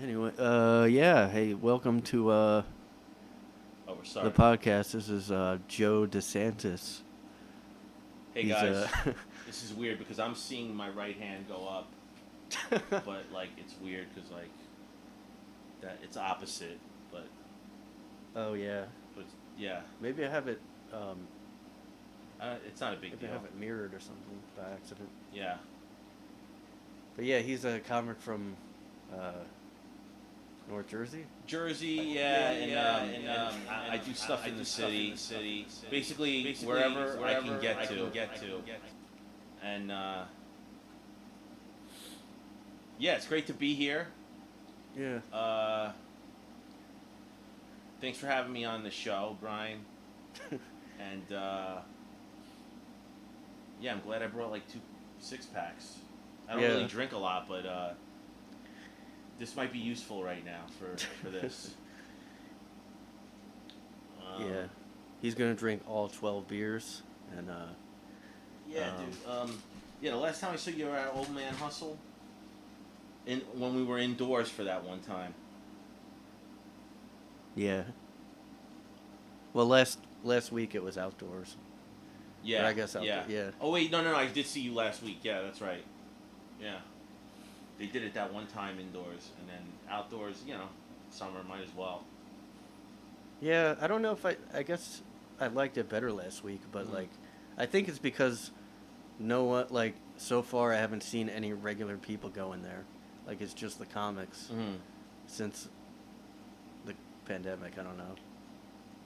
Anyway, yeah. Hey, welcome to Oh, we're the starting. podcast. This is Joe Desantis. Hey He's guys, this is weird because I'm seeing my right hand go up, but like it's weird because like that it's opposite, but oh yeah. but yeah, Maybe I have it. Um, it's not a big maybe I deal. have it mirrored or something by accident. Yeah, But yeah, he's a comic from uh, North Jersey. Jersey, yeah, and I do stuff in the city, basically wherever I can get to, and yeah, it's great to be here. Yeah. Uh, Thanks for having me on the show, Brian, and yeah, I'm glad I brought like 2 6 packs. I don't really Yeah. drink a lot, but this might be useful right now for this. Yeah. He's gonna drink all 12 beers, and Yeah, dude. Yeah, the last time I saw you were at Old Man Hustle, when we were indoors for that one time. yeah. Well, last week it was outdoors, or Yeah, I guess outdoor. yeah. Yeah. Oh wait, no, I did see you last week. Yeah, that's right. Yeah, they did it that one time indoors, and then outdoors. Summer might as well. Yeah, I don't know if I guess I liked it better last week, but Mm. like I think it's because no one like so far I haven't seen any regular people go in there. Like it's just the comics Mm. since the pandemic, I don't know.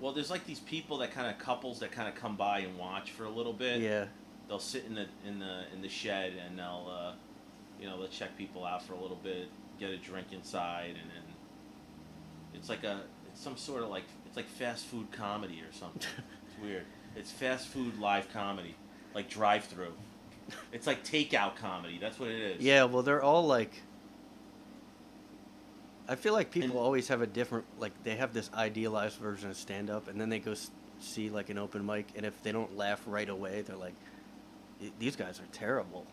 Well, there's like these people that kind of couples that kind of come by and watch for a little bit. Yeah. They'll sit in the shed and they'll check people out for a little bit, get a drink inside, and then it's like it's some sort of like it's like fast food comedy or something. It's weird. It's fast food live comedy, like drive through. It's like takeout comedy. That's what it is. Yeah, well they're all like I feel like And people always have a different like they have this idealized version of stand up and then they go see like an open mic and if they don't laugh right away, they're like these guys are terrible.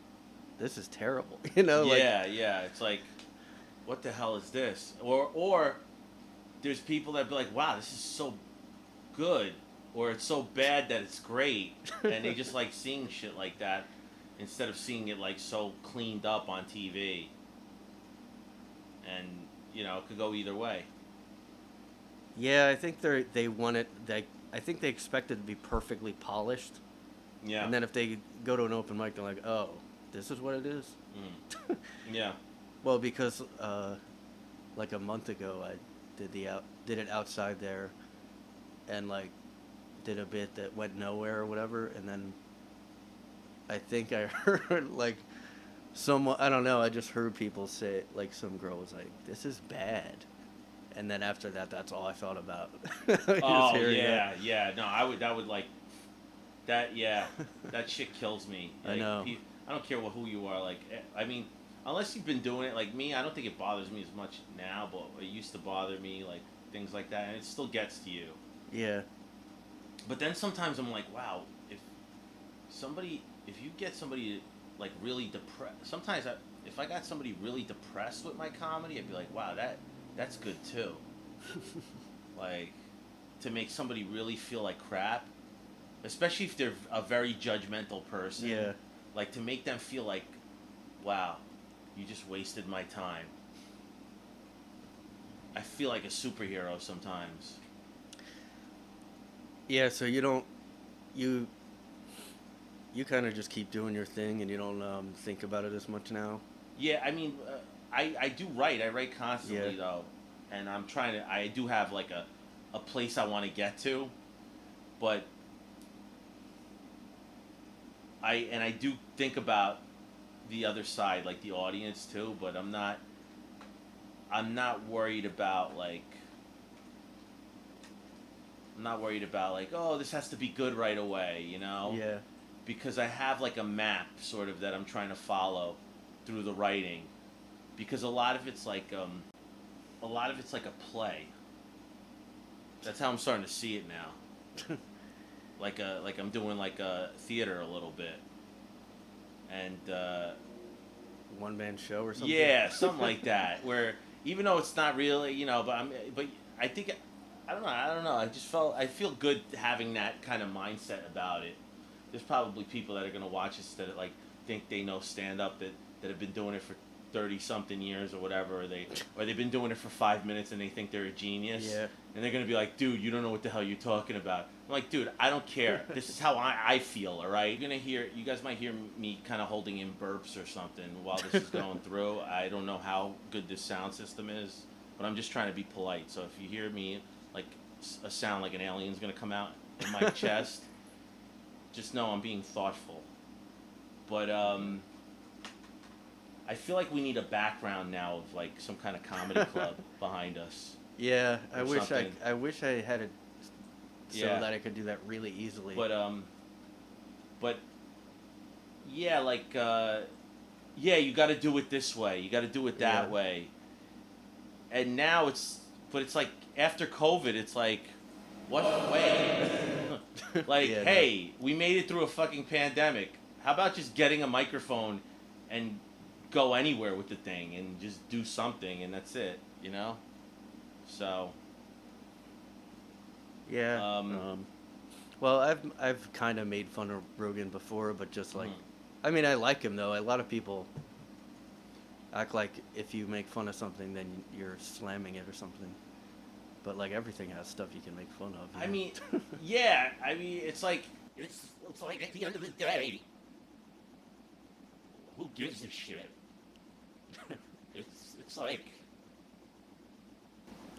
This is terrible. Like yeah, yeah. It's like, what the hell is this? Or there's people that be like, wow, this is so good, or it's so bad that it's great, and they just like seeing shit like that instead of seeing it like so cleaned up on TV. And it could go either way. Yeah, I think they want it. I think they expect it to be perfectly polished, Yeah. and then if they go to an open mic, they're like, "Oh, this is what it is." Mm. Yeah. Well, because like a month ago, I did it outside there, and like did a bit that went nowhere or whatever, and then I think I heard like someone I don't know. I just heard people say like some girl was like, "This is bad." And then after that, that's all I thought about. Just Oh hearing that. yeah, yeah. No, I would. That would like that. Yeah, that shit kills me. I know. I don't care who you are. Like, I mean, unless you've been doing it like me, I don't think it bothers me as much now. But it used to bother me, like things like that, and it still gets to you. Yeah. But then sometimes I'm like, wow, if you get somebody like really depressed, sometimes if I got somebody really depressed with my comedy, I'd be like, wow, that's good too. Like, to make somebody really feel like crap, especially if they're a very judgmental person. Yeah. Like, to make them feel like, wow, you just wasted my time. I feel like a superhero sometimes. Yeah, so you you kind of just keep doing your thing and you don't think about it as much now. Yeah, I mean, I do write. I write Yeah. constantly though, and I'm trying to. I do have like a place I want to get to, but I do think about the other side, like the audience too. But I'm not worried about like. I'm not worried about like, oh, this has to be good right away, Yeah. because I have like a map sort of that I'm trying to follow through the writing, because a lot of it's like a play. That's how I'm starting to see it now. Like I'm doing like a theater a little bit, and One man show or something. yeah, something like that. Where even though it's not really, but I think, I don't know. I feel good having that kind of mindset about it. There's probably people that are gonna watch us that like think they know stand up that have been doing it for 30 something years or whatever, or they've been doing it for 5 minutes and they think they're a genius. Yeah. And they're gonna be like, dude, you don't know what the hell you're talking about. I'm like, dude, I don't care. This is how I feel, all right? You guys might hear me kind of holding in burps or something while this is going through. I don't know how good this sound system is, but I'm just trying to be polite. So if you hear me like a sound like an alien's gonna come out in my chest, just know I'm being thoughtful. But I feel like we need a background now of like some kind of comedy club behind us. Yeah, I Or wish something. I wish I had it so Yeah. that I could do that really easily. But yeah, like yeah, you got to do it this way. You got to do it that Yeah. way. And now it's like after COVID, it's like, what way? Like, Yeah, no. hey, we made it through a fucking pandemic. How about just getting a microphone and go anywhere with the thing and just do something and that's it, you know? So, Yeah. Well, I've kind of made fun of Rogan before, but just like, I mean, I like him though. A lot of people act like if you make fun of something, then you're slamming it or something. But like everything has stuff you can make fun of. You I know? mean, yeah, I mean, it's like, It's like at the end of the day, who gives a shit? It's like,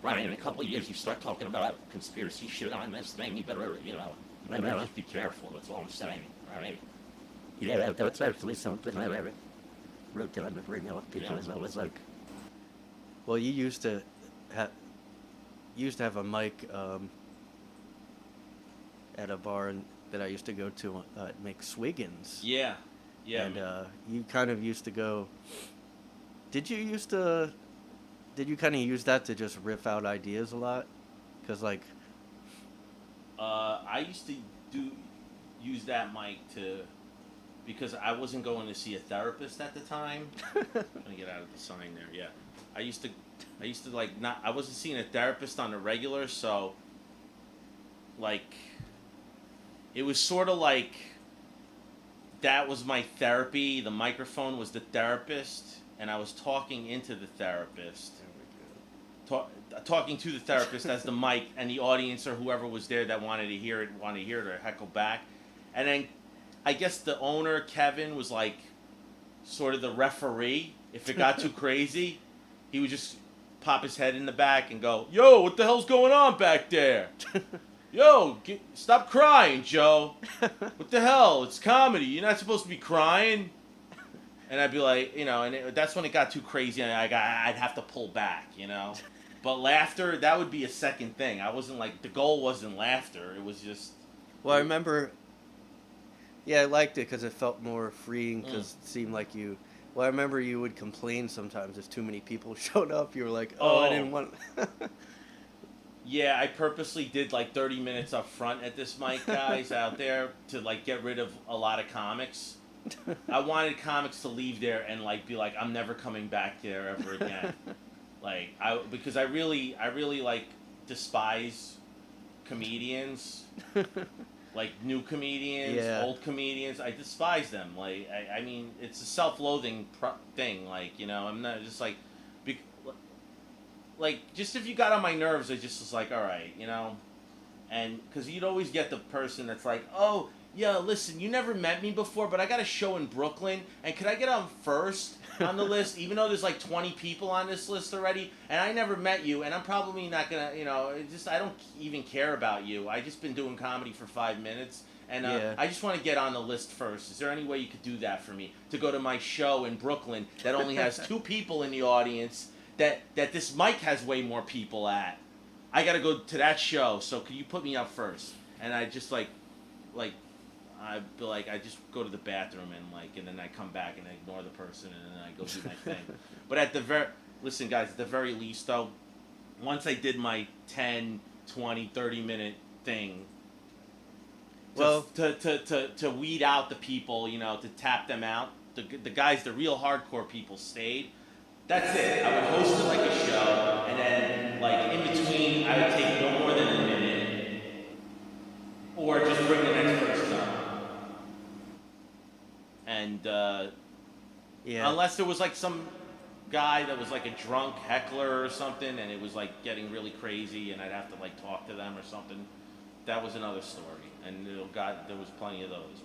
right, in a couple of years you start talking about conspiracy shit on this thing, you better, just be careful, that's all I'm saying, alright? Yeah, that's actually something I wrote down to bring up because I was like, Well, you used to have a mic at a bar that I used to go to at McSwiggins. yeah. And you kind of used to go. Did you kind of use that to just riff out ideas a lot? Because like, I used to use that mic because I wasn't going to see a therapist at the time. I'm trying to get out of the sign there. Yeah, I used to like not. I wasn't seeing a therapist on the regular, so like, it was sort of like that was my therapy. The microphone was the therapist, and I was talking into the therapist. Talking to the therapist as the mic, and the audience or whoever was there that wanted to hear it or heckle back. And then I guess the owner, Kevin, was like sort of the referee. If it got too crazy, he would just pop his head in the back and go, "Yo, what the hell's going on back there? Yo, stop crying, Joe. What the hell? It's comedy. You're not supposed to be crying." And I'd be like, that's when it got too crazy, and I'd have to pull back, But laughter, that would be a second thing. I wasn't like, the goal wasn't laughter. It was just... well, I remember. Yeah, I liked it because it felt more freeing. Because it seemed like you. Well, I remember you would complain sometimes if too many people showed up. You were like, "Oh, I didn't want." Yeah, I purposely did like 30 minutes up front at this mic, guys, out there to like get rid of a lot of comics. I wanted comics to leave there and like be like, I'm never coming back there ever again. Because I really like despise comedians, like new comedians, Yeah. old comedians. I despise them. Like, I mean, it's a self-loathing thing. Like, I'm not just like, like, just if you got on my nerves, I just was like, all right, and because you'd always get the person that's like, oh, yeah, listen, you never met me before, but I got a show in Brooklyn, and could I get on first on the list, even though there's like 20 people on this list already, and I never met you, and I'm probably not gonna, I don't even care about you. I just been doing comedy for 5 minutes, and Yeah. I just want to get on the list first. Is there any way you could do that for me, to go to my show in Brooklyn that only has 2 people in the audience, that this mic has way more people at? I gotta go to that show, so could you put me up first? And I just like I'd be like, I just go to the bathroom and then I come back and I ignore the person and then I go do my thing. But listen guys, at the very least though, once I did my 10, 20, 30 minute thing, to weed out the people, to tap them out, the guys, the real hardcore people stayed. That's it. I would host it like a show. unless there was like some guy that was like a drunk heckler or something, and it was like getting really crazy, and I'd have to like talk to them or something. That was another story, and there was plenty of those.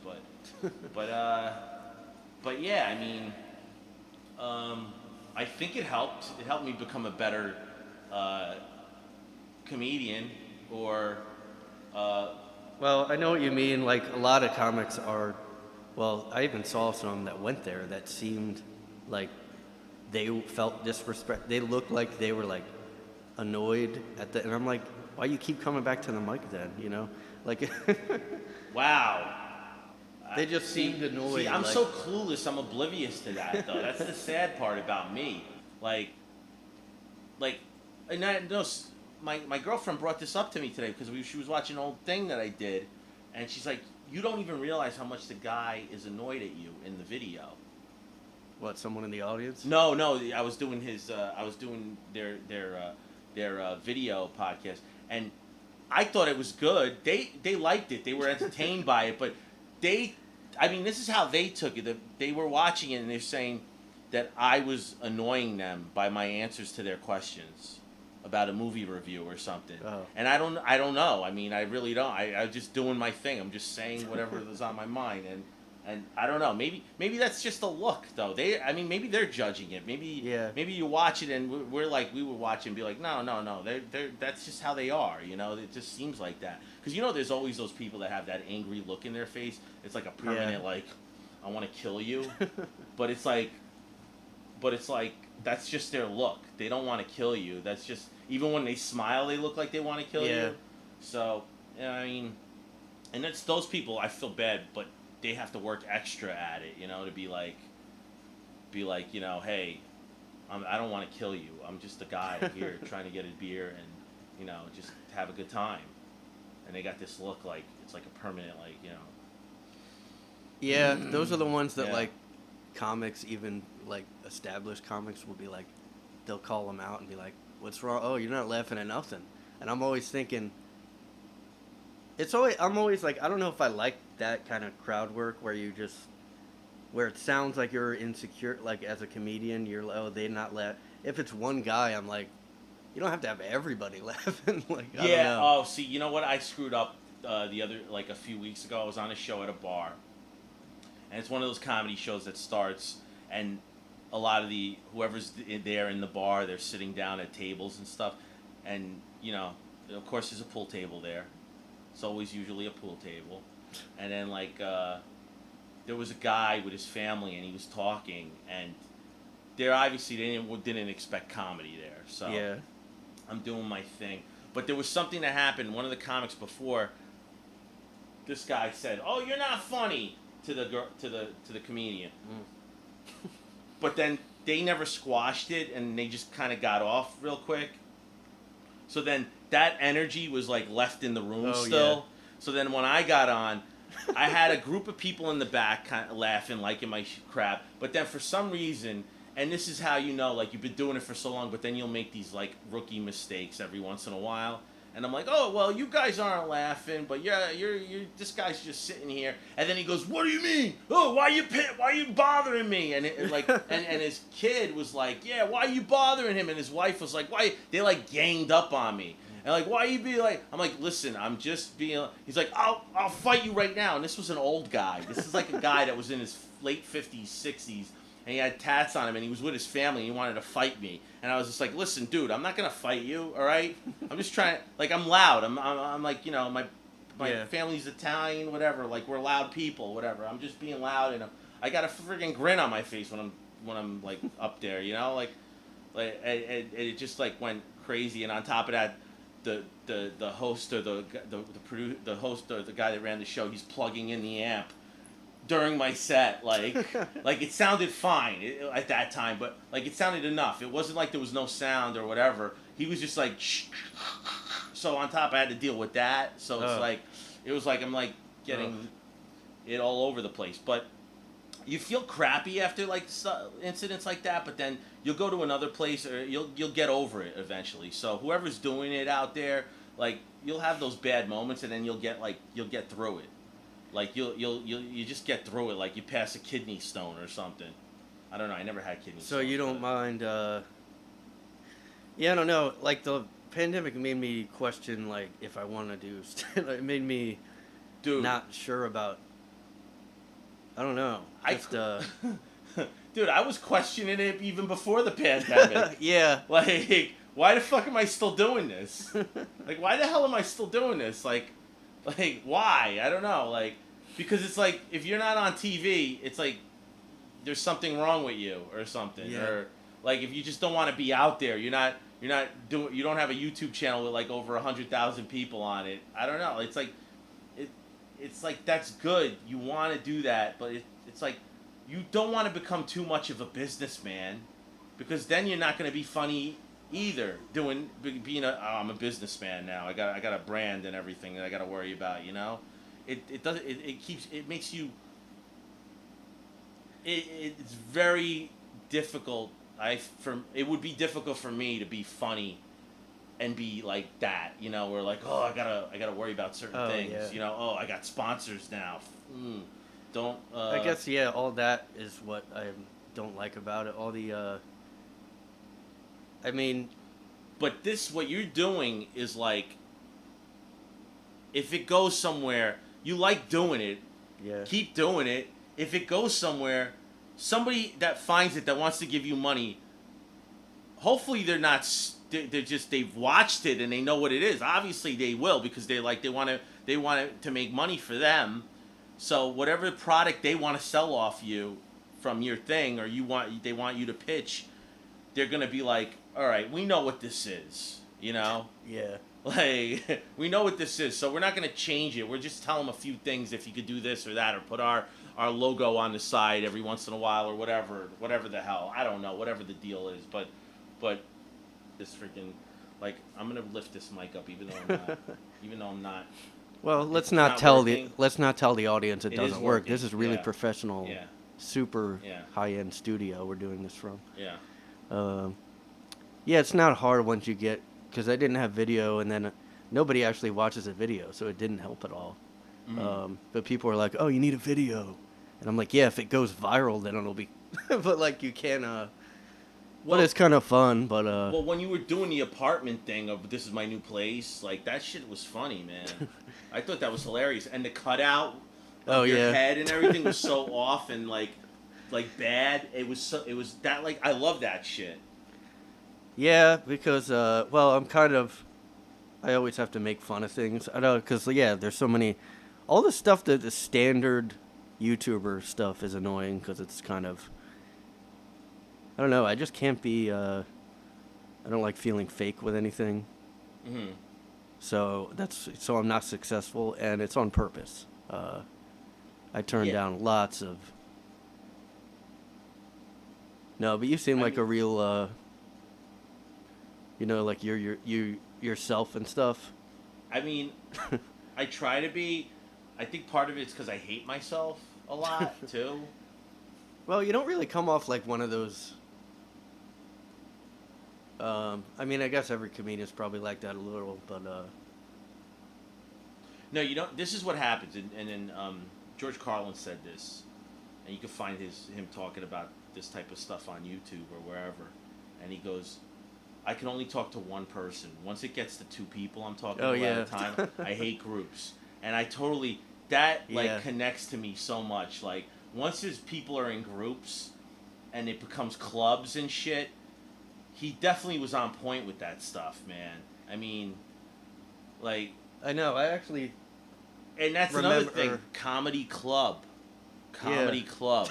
But yeah, I mean, I think it helped. It helped me become a better comedian, or. Well, I know what you mean. Like, a lot of comics are, well, I even saw some that went there that seemed like they felt disrespect. They looked like they were like annoyed at the, and I'm like, why you keep coming back to the mic then? You know, like. Wow. They just seemed annoyed. See, I'm like, so clueless. I'm oblivious to that, though. That's the sad part about me. Like, and I know my girlfriend brought this up to me today because she was watching an old thing that I did, and she's like, "You don't even realize how much the guy is annoyed at you in the video." What? Someone in the audience? No, I was doing their video podcast, and I thought it was good. They liked it. They were entertained by it, but this is how they took it. They were watching it and they're saying that I was annoying them by my answers to their questions about a movie review or something. Oh. And I don't know. I mean, I really don't. I'm just doing my thing. I'm just saying whatever is on my mind, and I don't know. Maybe that's just a look, though. Maybe they're judging it. Maybe you watch it and we would watch it and be like, no. That's just how they are. You know, it just seems like that. Because there's always those people that have that angry look in their face. It's like a permanent like, I want to kill you. but it's like that's just their look. They don't want to kill you. That's just, even when they smile, they look like they want to kill you. So I mean, and it's those people. I feel bad, but they have to work extra at it, to be like, hey, I don't want to kill you. I'm just a guy here trying to get a beer and, just have a good time. And they got this look like it's like a permanent, like, Yeah, those are the ones that Yeah. like comics, even like established comics, will be like, they'll call them out and be like, "What's wrong? Oh, you're not laughing at nothing." And I'm always thinking, I'm always like, I don't know if I like that kind of crowd work where where it sounds like you're insecure, like as a comedian, you're like, oh, they not laugh. If it's one guy, I'm like, you don't have to have everybody laughing. Like, I don't know. Oh, see, you know what? I screwed up a few weeks ago. I was on a show at a bar, and it's one of those comedy shows that starts, and a lot of whoever's there in the bar, they're sitting down at tables and stuff, and of course there's a pool table there. It's always usually a pool table, and then there was a guy with his family, and he was talking, and they're obviously didn't expect comedy there, so Yeah. I'm doing my thing. But there was something that happened. One of the comics before, this guy said, "Oh, you're not funny," to the comedian. But then they never squashed it, and they just kind of got off real quick. So then that energy was like left in the room still. Yeah. So then when I got on, I had a group of people in the back kind of laughing, liking my crap. But then for some reason, and this is how like you've been doing it for so long, but then you'll make these like rookie mistakes every once in a while. And I'm like, "Oh, well, you guys aren't laughing, but you're this guy's just sitting here." And then he goes, "What do you mean? Oh, why you bothering me?" And and his kid was like, "Yeah, why are you bothering him?" And his wife was like, "Why?" They like ganged up on me. And like, "Why you be like?" I'm like, "Listen, I'm just being." He's like, "I'll fight you right now." And this was an old guy. This is like a guy that was in his late 50s, 60s. And he had tats on him, and he was with his family, and he wanted to fight me. And I was just like, "Listen, dude, I'm not gonna fight you, all right? I'm just trying. Like, I'm loud. I'm like, my family's Italian, whatever. Like, we're loud people, whatever. I'm just being loud, and I got a friggin' grin on my face when I'm like up there, it just like went crazy. And on top of that, the host or the host or the guy that ran the show, he's plugging in the amp during my set, like it sounded fine at that time, but like it sounded enough. It wasn't like there was no sound or whatever. He was just like, shh. So on top, I had to deal with that. So it was like I'm like getting it all over the place. But you feel crappy after like incidents like that, but then you'll go to another place or you'll get over it eventually. So whoever's doing it out there, like you'll have those bad moments, and then you'll get through it. Like you just get through it, like you pass a kidney stone or something. I don't know. I never had kidney So stones. you don't but- mind? Yeah, I don't know. Like the pandemic made me question like if I want to do. It made me Dude, not sure about. I don't know. Just dude, I was questioning it even before the pandemic. yeah. Like, why the fuck am I still doing this? Like, why the hell am I still doing this? Like, why? I don't know. Like, because it's like if you're not on TV, it's like there's something wrong with you or something. Yeah. Or like if you just don't want to be out there, you don't have a YouTube channel with like over 100,000 people on it. I don't know. It's like it's like that's good. You want to do that, but it's like you don't want to become too much of a businessman because then you're not going to be funny either. Being I'm a businessman now. I got a brand and everything that I got to worry about. You know, it makes you. It's very difficult. It would be difficult for me to be funny and be like that, you know, where like, oh, I gotta worry about certain things, yeah. you know. Oh, I got sponsors now. Don't. I guess yeah. All that is what I don't like about it. All the. I mean. But what you're doing is like, if it goes somewhere, you like doing it. Yeah. Keep doing it. If it goes somewhere, somebody that finds it that wants to give you money. Hopefully they're not. They've watched it and they know what it is. Obviously they will because they want it to make money for them. So whatever product they want to sell off you from your thing or they want you to pitch, they're gonna be like, all right, we know what this is, you know. Yeah. Like we know what this is, so we're not gonna change it. We're just telling them a few things if you could do this or that or put our logo on the side every once in a while or whatever the hell. I don't know, whatever the deal is, but this freaking like I'm gonna lift this mic up even though I'm not. Well, It's let's not not tell working. let's not tell the audience it It doesn't is work. working, This is really yeah. professional, Yeah. super Yeah. high-end studio we're doing this from. Yeah. Yeah, it's not hard once you get because I didn't have video, and then nobody actually watches a video, so it didn't help at all. Mhm. But people are like, "Oh, you need a video," and I'm like, "Yeah, if it goes viral, then it'll be." But like, you can. But it's kind of fun. But Well, when you were doing the apartment thing of this is my new place, like that shit was funny, man. I thought that was hilarious, and the cutout of your yeah. head and everything was so off and like bad. It was that like I love that shit. Yeah, because well, I always have to make fun of things. I know, because yeah, there's so many, all the stuff that the standard YouTuber stuff is annoying because it's kind of, I don't know. I just can't be. I don't like feeling fake with anything. Mm-hmm. So I'm not successful, and it's on purpose. I turned down lots of. No, but you seem like a real. You know, like you're yourself and stuff. I mean, I try to be. I think part of it's because I hate myself a lot too. Well, you don't really come off like one of those. I mean, I guess every comedian's probably like that a little, but. No, you don't. This is what happens, and then George Carlin said this, and you can find him talking about this type of stuff on YouTube or wherever, and he goes, "I can only talk to one person. Once it gets to two people, I'm talking to at a time. I hate groups, and I totally that connects to me so much. Like once people are in groups, and it becomes clubs and shit." He definitely was on point with that stuff, man. I mean, like... I know, I actually... And that's another thing. Comedy club. Comedy club.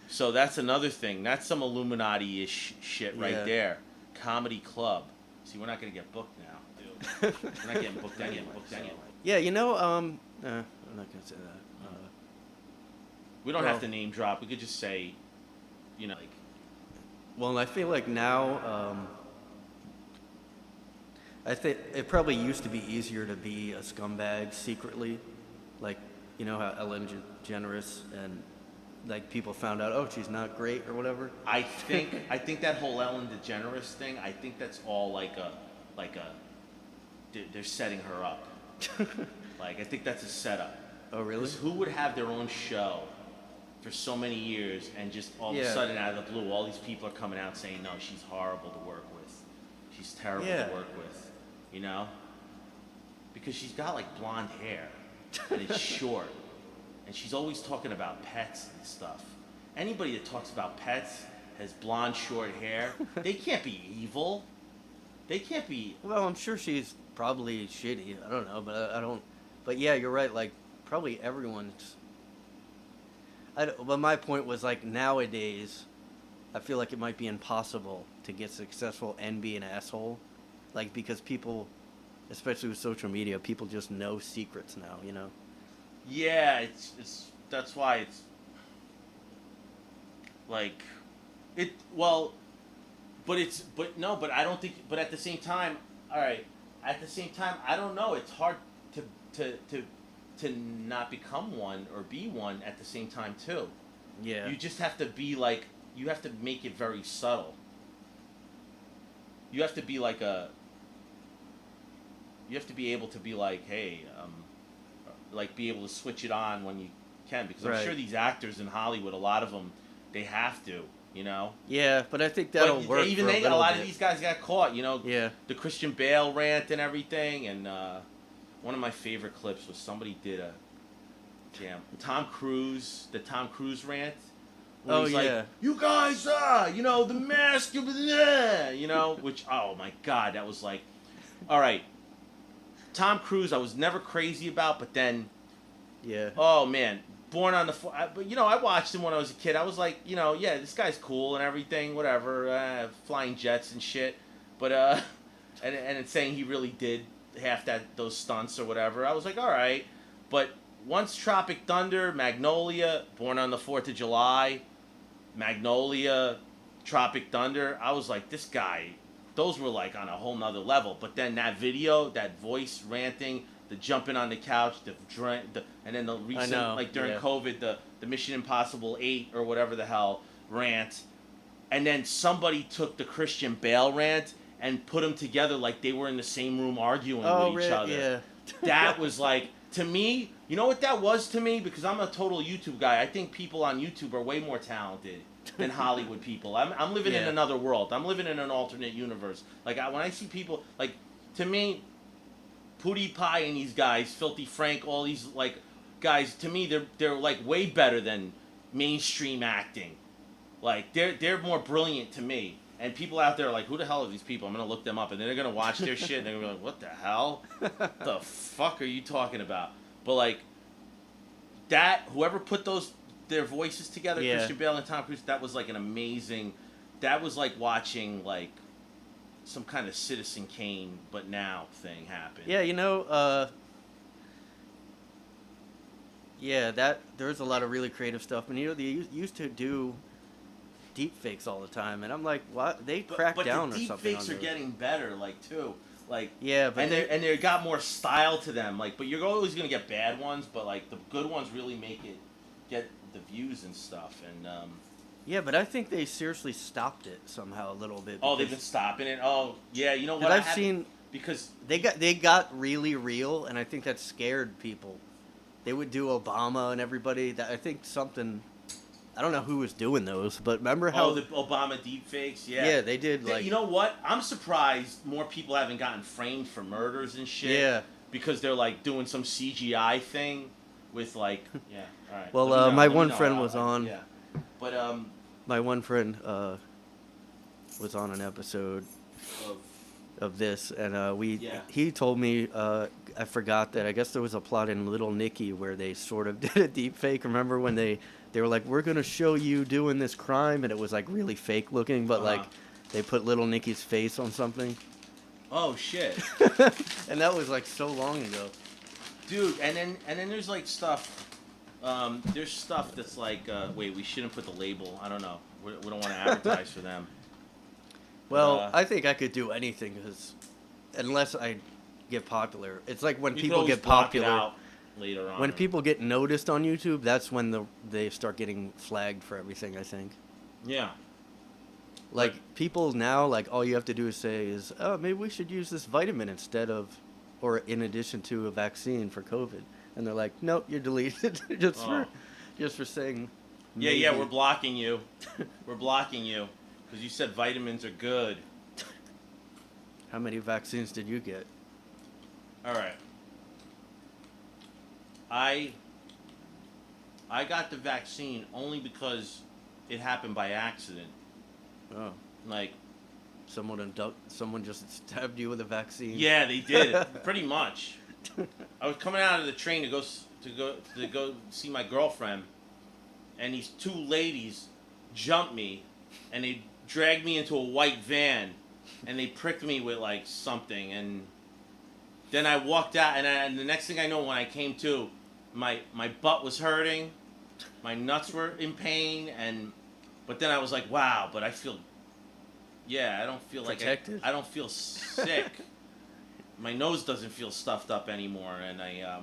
So that's another thing. That's some Illuminati-ish shit right there. Comedy club. See, we're not going to get booked now, dude. We're not getting booked anyway. Yeah, you know, I'm not going to say that. We don't have to name drop. We could just say, you know, like... Well, I feel like now, I think it probably used to be easier to be a scumbag secretly, like, you know how Ellen DeGeneres and like people found out, oh, she's not great or whatever. I think that whole Ellen DeGeneres thing, I think that's all like a they're setting her up. Like I think that's a setup. Oh, really? 'Cause who would have their own show for so many years, and just all of a Yeah. sudden out of the blue, all these people are coming out saying, no, she's horrible to work with. She's terrible Yeah. to work with, you know? Because she's got like blonde hair, and it's short, and she's always talking about pets and stuff. Anybody that talks about pets has blonde, short hair. They can't be evil. They can't be. Well, I'm sure she's probably shitty. I don't know, but I don't. But yeah, you're right. Like probably everyone's. But my point was like nowadays, I feel like it might be impossible to get successful and be an asshole, like because people, especially with social media, people just know secrets now. You know. Yeah, it's that's why it's like it. Well, but I don't think. But at the same time, all right. At the same time, I don't know. It's hard to not become one or be one at the same time too. Yeah. You just have to be like, you have to make it very subtle. You have to be like you have to be able to be like, hey, like be able to switch it on when you can, because I'm Right. sure these actors in Hollywood, a lot of them, they have to, you know. Yeah, but I think that'll But work. even for a a little lot bit. of these guys got caught, you know. Yeah. The Christian Bale rant and everything, and one of my favorite clips was somebody did a Tom Cruise rant. Where Oh, he's yeah. like, you guys, you know, the mask, you know, which, oh my God, that was like, all right. Tom Cruise, I was never crazy about, but then, Yeah. oh man, Born on the but you know, I watched him when I was a kid. I was like, you know, yeah, this guy's cool and everything, whatever, flying jets and shit. But and it's saying he really did half those stunts or whatever. I was like, all right. But once Tropic Thunder, Magnolia, Born on the 4th of July, Magnolia, Tropic Thunder, I was like, this guy, those were like on a whole nother level. But then that video, that voice ranting, the jumping on the couch, and then the recent, like during COVID, the Mission Impossible 8 or whatever the hell rant, and then somebody took the Christian Bale rant and put them together like they were in the same room arguing with each other. Yeah. That was like, to me, you know what that was to me? Because I'm a total YouTube guy. I think people on YouTube are way more talented than Hollywood people. I'm living in another world. I'm living in an alternate universe. Like when I see people, like, to me, Pootie Pie and these guys, Filthy Frank, all these like guys, to me they're like way better than mainstream acting. Like they're more brilliant to me. And people out there are like, who the hell are these people? I'm gonna look them up, and then they're gonna watch their shit, and they're gonna be like, what the hell? The fuck are you talking about? But like that, whoever put their voices together, Christian Bale and Tom Cruise, that was like an amazing. That was like watching like some kind of Citizen Kane but now thing happen. Yeah, you know, there's a lot of really creative stuff, and you know they used to do deep fakes all the time, and I'm like, what? They cracked down or something. But the deep fakes are getting better, like too, like yeah, but they got more style to them, like. But you're always gonna get bad ones, but like the good ones really get the views and stuff, and yeah, but I think they seriously stopped it somehow a little bit. Oh, they've been stopping it. Oh, yeah, you know what? I've seen because they got really real, and I think that scared people. They would do Obama and everybody. That I think something. I don't know who was doing those, but remember how the Obama deepfakes? Yeah. Yeah, they did. Like, you know what? I'm surprised more people haven't gotten framed for murders and shit. Yeah. Because they're like doing some CGI thing with like, yeah. All right. Well, my one friend was on. Yeah. But my one friend was on an episode of this, and he told me I forgot that I guess there was a plot in Little Nicky where they sort of did a deep fake. Remember when they were like, we're gonna show you doing this crime, and it was like really fake looking, but like they put Little Nicky's face on something. Oh shit. And that was like so long ago. Dude, and then there's like stuff. There's stuff that's like, wait, we shouldn't put the label. I don't know. We don't want to advertise for them. Well, I think I could do anything because unless I get popular, it's like when people get popular. Later on. When people get noticed on YouTube, that's when they start getting flagged for everything, I think. Yeah. Like people now, like all you have to do is say is, oh, maybe we should use this vitamin instead of, or in addition to a vaccine for COVID. And they're like, nope, you're deleted just for saying Yeah, we're blocking you. We're blocking you because you said vitamins are good. How many vaccines did you get? All right. I got the vaccine only because it happened by accident. Oh, Like, someone just stabbed you with a vaccine. yeah, they did. Pretty much. I was coming out of the train to go see my girlfriend, and these two ladies jumped me, and they dragged me into a white van, and they pricked me with like something, and then I walked out, and the next thing I know, when I came to, my butt was hurting, my nuts were in pain, but then I was like, wow, but I feel, I don't feel protected. I don't feel sick. My nose doesn't feel stuffed up anymore, and I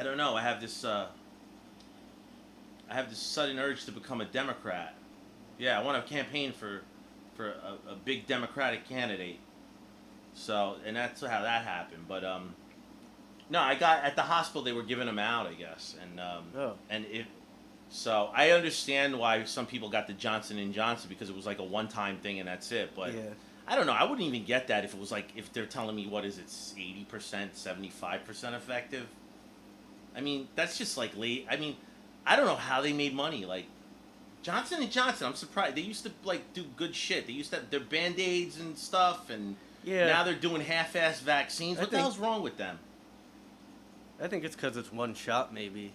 don't know. I have this sudden urge to become a Democrat. Yeah, I want to campaign for a big Democratic candidate. So, and that's how that happened. But no, I got at the hospital. They were giving them out, I guess, and So I understand why some people got the Johnson & Johnson because it was like a one-time thing and that's it. But Yeah. I don't know. I wouldn't even get that if it was like, if they're telling me, what is it, 80%, 75% effective? I mean, that's just like late. I mean, I don't know how they made money. Like, Johnson & Johnson, I'm surprised. They used to, like, do good shit. They used to have their Band-Aids and stuff, and now they're doing half-ass vaccines. What the hell's wrong with them? I think it's because it's one shot, maybe.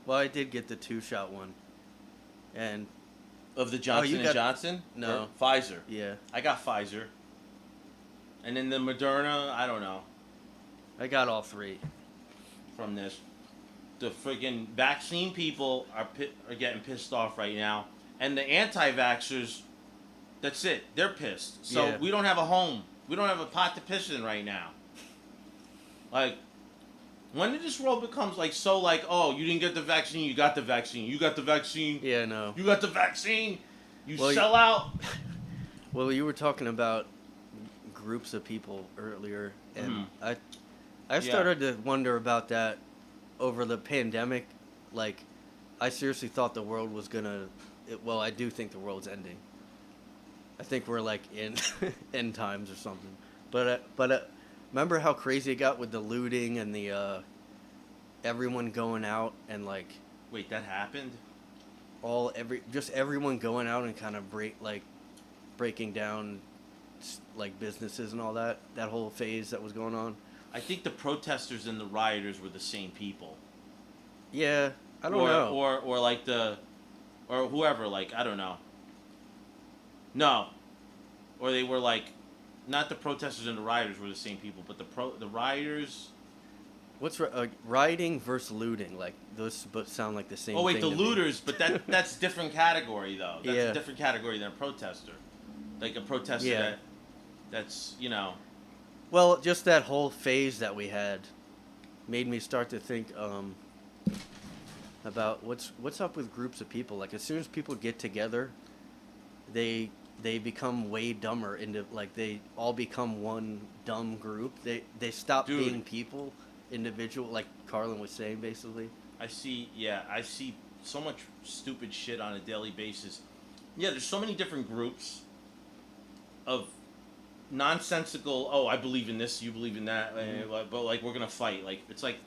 Well, I did get the 2-shot one. And... Of the Johnson & Johnson? No. Or Pfizer? Yeah. I got Pfizer. And then the Moderna, I don't know. I got all 3. From this. The friggin' vaccine people are getting pissed off right now. And the anti-vaxxers, that's it. They're pissed. So we don't have a home. We don't have a pot to piss in right now. Like, when did this world becomes like so like, oh, you didn't get the vaccine, you got the vaccine. You got the vaccine. Yeah, no. You got the vaccine. You sell out. Well, you were talking about groups of people earlier, and I started to wonder about that over the pandemic. Like, I seriously thought the world was gonna. Well, I do think the world's ending. I think we're like in end times or something. But remember how crazy it got with the looting and the everyone going out and like. Wait, that happened? Just everyone going out and kind of breaking down like businesses and all that whole phase that was going on. I think the protesters and the rioters were the same people. Yeah, I don't know. Or like or whoever, like, I don't know. No. Or they were like, not the protesters and the rioters were the same people, but the rioters. What's rioting versus looting? Like, those both sound like the same thing. Oh wait, the to looters, me. but that's different category though. That's Yeah. a different category than a protester. Like a protester that's, you know. Well, just that whole phase that we had made me start to think about what's up with groups of people. Like, as soon as people get together, they become way dumber into, like, they all become one dumb group. They stop being people, individual, like Carlin was saying, basically. I see so much stupid shit on a daily basis. Yeah, there's so many different groups of nonsensical, oh, I believe in this, you believe in that, but like we're gonna fight. Like, it's like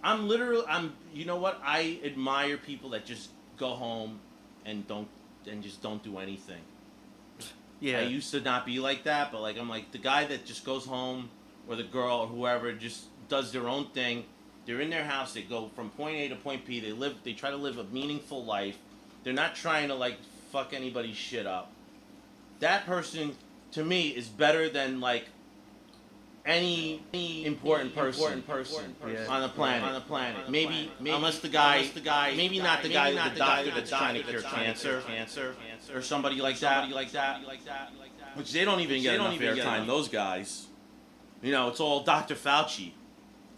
you know what? I admire people that just go home and just don't do anything. Yeah. I used to not be like that, but like I'm like the guy that just goes home, or the girl or whoever just does their own thing. They're in their house, they go from point A to point B, they try to live a meaningful life. They're not trying to like fuck anybody's shit up. That person to me is better than like any important person on the planet. Maybe unless the guy, maybe not the guy, the doctor that's trying to cure cancer, or somebody like that, which they don't even get enough airtime. Those guys, you know, it's all Dr. Fauci.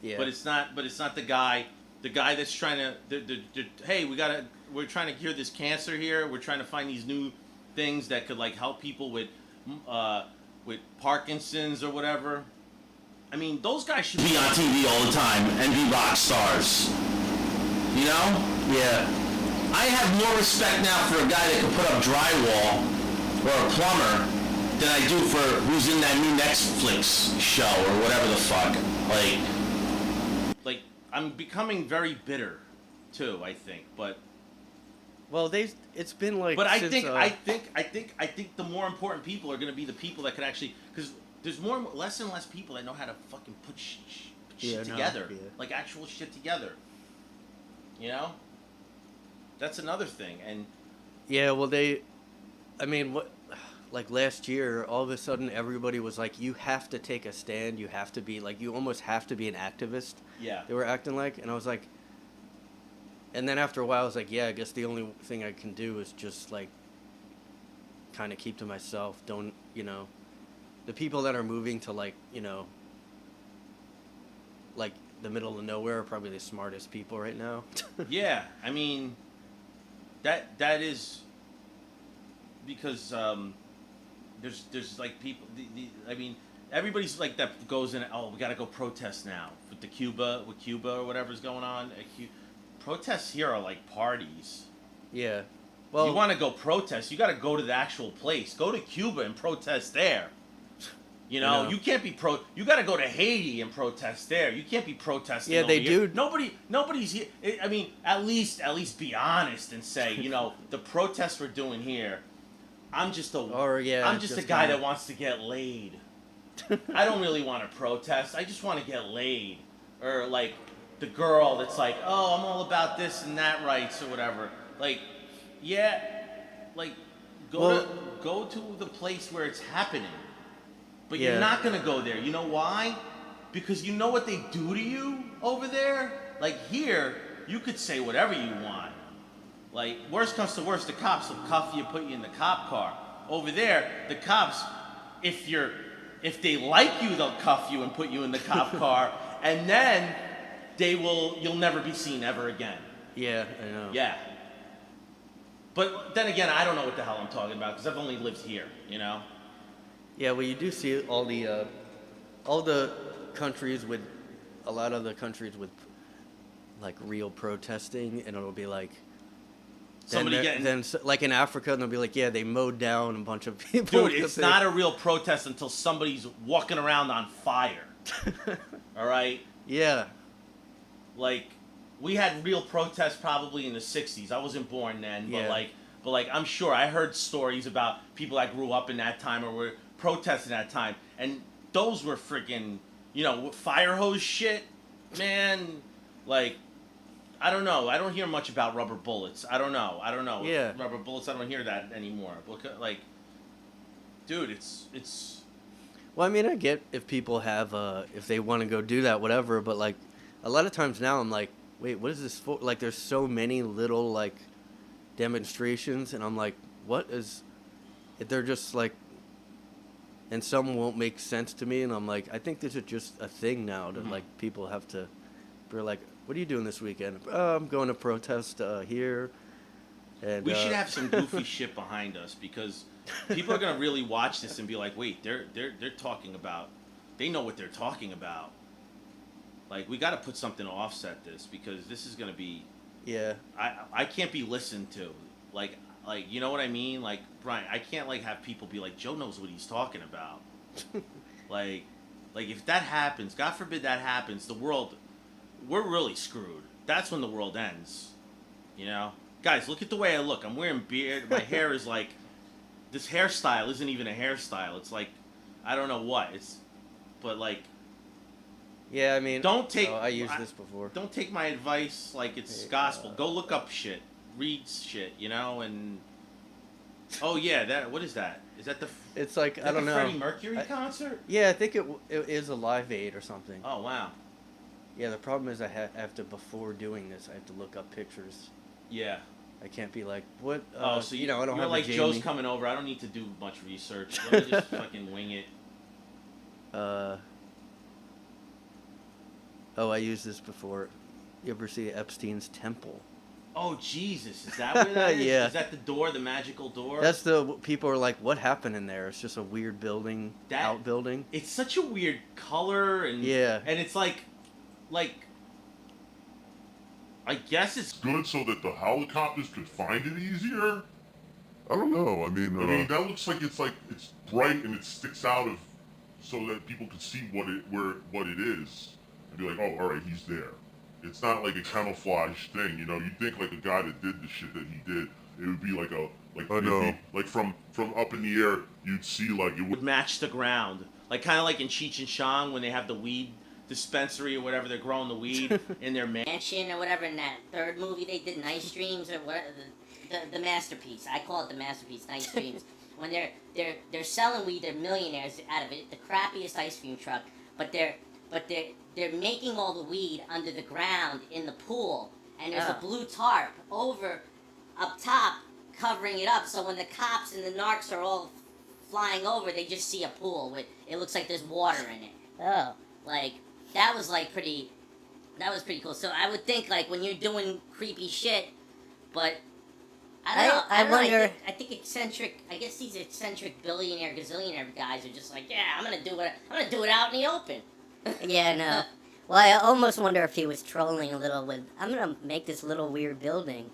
Yeah. But it's not the guy that's trying to. Hey, we're trying to cure this cancer here. We're trying to find these new things that could like help people with Parkinson's or whatever. I mean, those guys should be on TV all the time and be rock stars. You know? Yeah. I have more respect now for a guy that can put up drywall or a plumber than I do for who's in that new Netflix show or whatever the fuck. Like I'm becoming very bitter, too. I think, but. Well, it's been like. But I since, think the more important people are going to be the people that can actually, because there's less and less people that know how to fucking put shit together, like actual shit together. You know. That's another thing, and. Yeah, well, I mean, what? Like last year, all of a sudden, everybody was like, "You have to take a stand. You have to be like, you almost have to be an activist." Yeah. They were acting like, and I was like, and then after a while, I was like, "Yeah, I guess the only thing I can do is just like, kind of keep to myself. Don't, the people that are moving to like, like the middle of nowhere are probably the smartest people right now." Yeah, I mean, that is because there's like people. I mean, everybody's like that goes in. Oh, we got to go protest now with Cuba or whatever's going on. Protests here are like parties. Yeah. Well, you want to go protest, you got to go to the actual place. Go to Cuba and protest there. You you can't be you got to go to Haiti and protest there. You can't be protesting. Yeah, over they here. do. Nobody's here. I mean, at least be honest and say, the protests we're doing here. I'm just a guy that wants to get laid. I don't really want to protest. I just want to get laid. Or like the girl that's like, oh, I'm all about this and that rights or whatever. Like, yeah, like go to the place where it's happening. But you're not gonna go there. You know why? Because you know what they do to you over there? Like here, you could say whatever you want. Like, worst comes to worst, the cops will cuff you, put you in the cop car. Over there, the cops, if they like you, they'll cuff you and put you in the cop car, and then you'll never be seen ever again. Yeah, I know. Yeah. But then again, I don't know what the hell I'm talking about, because I've only lived here, Yeah, well, you do see all the countries with, a lot of the countries with, like, real protesting, and it'll be like, like in Africa, and they'll be like, yeah, they mowed down a bunch of people. Dude, it's not a real protest until somebody's walking around on fire. All right? Yeah. Like, we had real protests probably in the 60s. I wasn't born then, but like I'm sure I heard stories about people that grew up in that time or were protesting that time, and those were freaking, fire hose shit, man. Like, I don't know. I don't hear much about rubber bullets. I don't know. Yeah. Rubber bullets. I don't hear that anymore. Like, dude, it's. Well, I mean, I get if people have, if they want to go do that, whatever. But like, a lot of times now, I'm like, wait, what is this for? Like, there's so many little like demonstrations, and I'm like, what is? They're just like, and some won't make sense to me, and I'm like, I think this is just a thing now that like people have to. They're like, what are you doing this weekend? I'm going to protest here. And we should have some goofy shit behind us, because people are gonna really watch this and be like, wait, they're talking about, they know what they're talking about. Like, we got to put something to offset this, because this is gonna be. Yeah. I can't be listened to, like you know what I mean? Like, Brian, I can't like have people be like, Joe knows what he's talking about. like if that happens, God forbid that happens, the world. We're really screwed. That's when the world ends. Guys, look at the way I look. I'm wearing beard. My hair is like, this hairstyle isn't even a hairstyle. It's like, I don't know what. But like. Yeah, I mean. Don't take. I used this before. Don't take my advice like it's gospel. Go look up shit. Read shit, and. Oh yeah, what is that? Is that the? It's like, I don't know. Freddie Mercury concert? Yeah, I think it is a Live Aid or something. Oh wow. Yeah, the problem is I have to, before doing this, I have to look up pictures. Yeah. I can't be like, what? So I don't you're have like, Joe's coming over. I don't need to do much research. Let me just fucking wing it. Oh, I used this before. You ever see Epstein's temple? Oh, Jesus. Is that where that is? Yeah. Is that the door, the magical door? That's people are like, what happened in there? It's just a weird building, outbuilding. It's such a weird color. And it's like, I guess it's good so that the helicopters could find it easier? I don't know. I I mean, mean, that looks like it's bright and it sticks out of so that people can see what it is and be like, oh, all right, he's there. It's not like a camouflage thing, you know. You'd think like a guy that did the shit that he did, it would be like I know. like from up in the air, you'd see like it would would. match the ground, like kind of like in Cheech and Chong when they have the weed dispensary or whatever, they're growing the weed in their mansion or whatever. In that third movie they did, Nice Dreams or what, the masterpiece. I call it the masterpiece, Nice Dreams. When they're selling weed, they're millionaires out of it. The crappiest ice cream truck, but they're making all the weed under the ground in the pool, and there's a blue tarp over up top covering it up. So when the cops and the narcs are all flying over, they just see a pool with it looks like there's water in it. Oh. Like that was pretty cool. So I would think like when you're doing creepy shit, but I don't know. I wonder. I think eccentric. I guess these eccentric billionaire, gazillionaire guys are just like, yeah, I'm gonna do it out in the open. Yeah, no. Well, I almost wonder if he was trolling a little with, I'm gonna make this little weird building.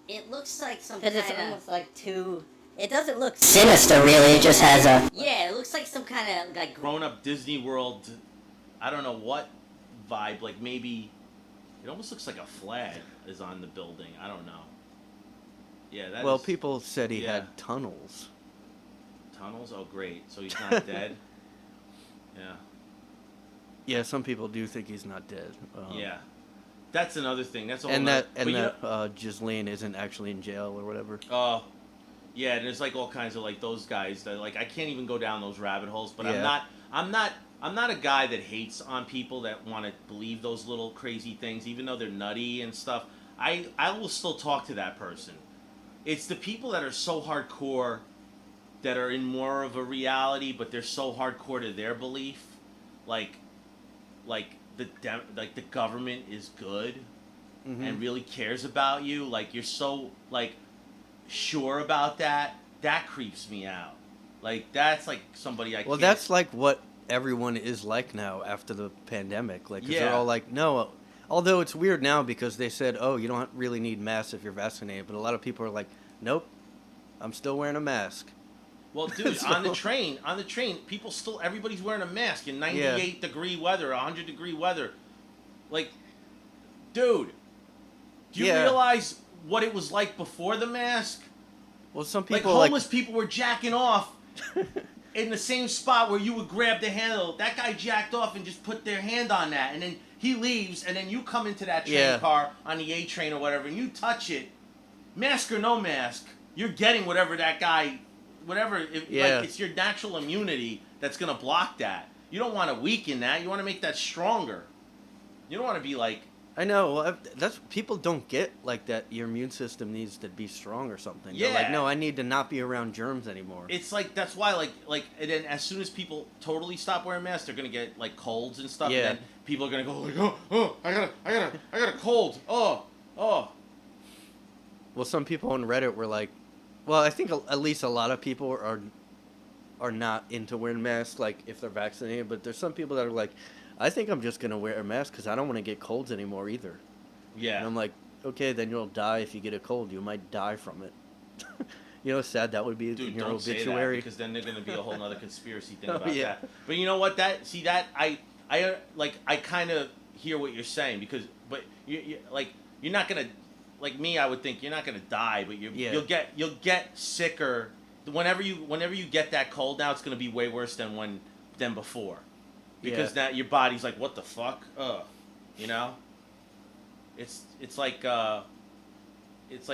It looks like some Because kind it's of. almost like too. It doesn't look sinister, really. It just has a. Yeah, it looks like some kind of like. grown-up Disney World. I don't know what vibe. Like maybe it almost looks like a flag is on the building. I don't know. Yeah, that Well, is- people said he yeah. had tunnels. tunnels. Oh, great. So he's not dead. Yeah. Yeah, some people do think he's not dead. Yeah. That's another thing. That's all. And that but Ghislaine isn't actually in jail or whatever. Oh, yeah. And there's like all kinds of like those guys that like I can't even go down those rabbit holes. But Yeah. I'm not a guy that hates on people that want to believe those little crazy things, even though they're nutty and stuff. I will still talk to that person. It's the people that are so hardcore that are in more of a reality, but they're so hardcore to their belief, like the government is good and really cares about you. Like you're so like sure about that. That creeps me out. Like that's like somebody I. Well, can't... that's like what everyone is like now after the pandemic. Like, 'cause they're Yeah. all like, no. Although it's weird now because they said, oh, you don't really need masks if you're vaccinated. But a lot of people are like, nope, I'm still wearing a mask. Well, dude, So- on the train, people still, everybody's wearing a mask in 98-degree weather, 100-degree weather. Like, dude, do you Yeah. realize what it was like before the mask? Well, some Like, people homeless people were jacking off in the same spot where you would grab the handle. That guy jacked off and just put their hand on that, and then he leaves, and then you come into that train Yeah. car on the A train or whatever, and you touch it, mask or no mask, you're getting whatever that guy, whatever. Yeah. Like, it's your natural immunity that's gonna block that. You don't want to weaken that. You want to make that stronger. You don't want to be like. I know. Well, that's people don't get like that. Your immune system needs to be strong or something. They're like, Yeah. no, I need to not be around germs anymore. It's like that's why like and then as soon as people totally stop wearing masks, they're gonna get like colds and stuff. Yeah. And then people are gonna go like, oh, I got a cold. Oh. Well, some people on Reddit were like, well, I think at least a lot of people are not into wearing masks, like if they're vaccinated. But there's some people that are like, I think I'm just gonna wear a mask because I don't want to get colds anymore either. Yeah. And I'm like, okay, then you'll die if you get a cold. You might die from it. You know how sad that would be Dude, in your don't say that obituary. because then there's gonna be a whole nother conspiracy thing Oh, about yeah. that. But you know what? I kind of hear what you're saying because, but you're not gonna, like me. I would think you're not gonna die, but Yeah. you'll get sicker. Whenever you get that cold now, it's gonna be way worse than before, because now your body's like, what the fuck? You know. It's like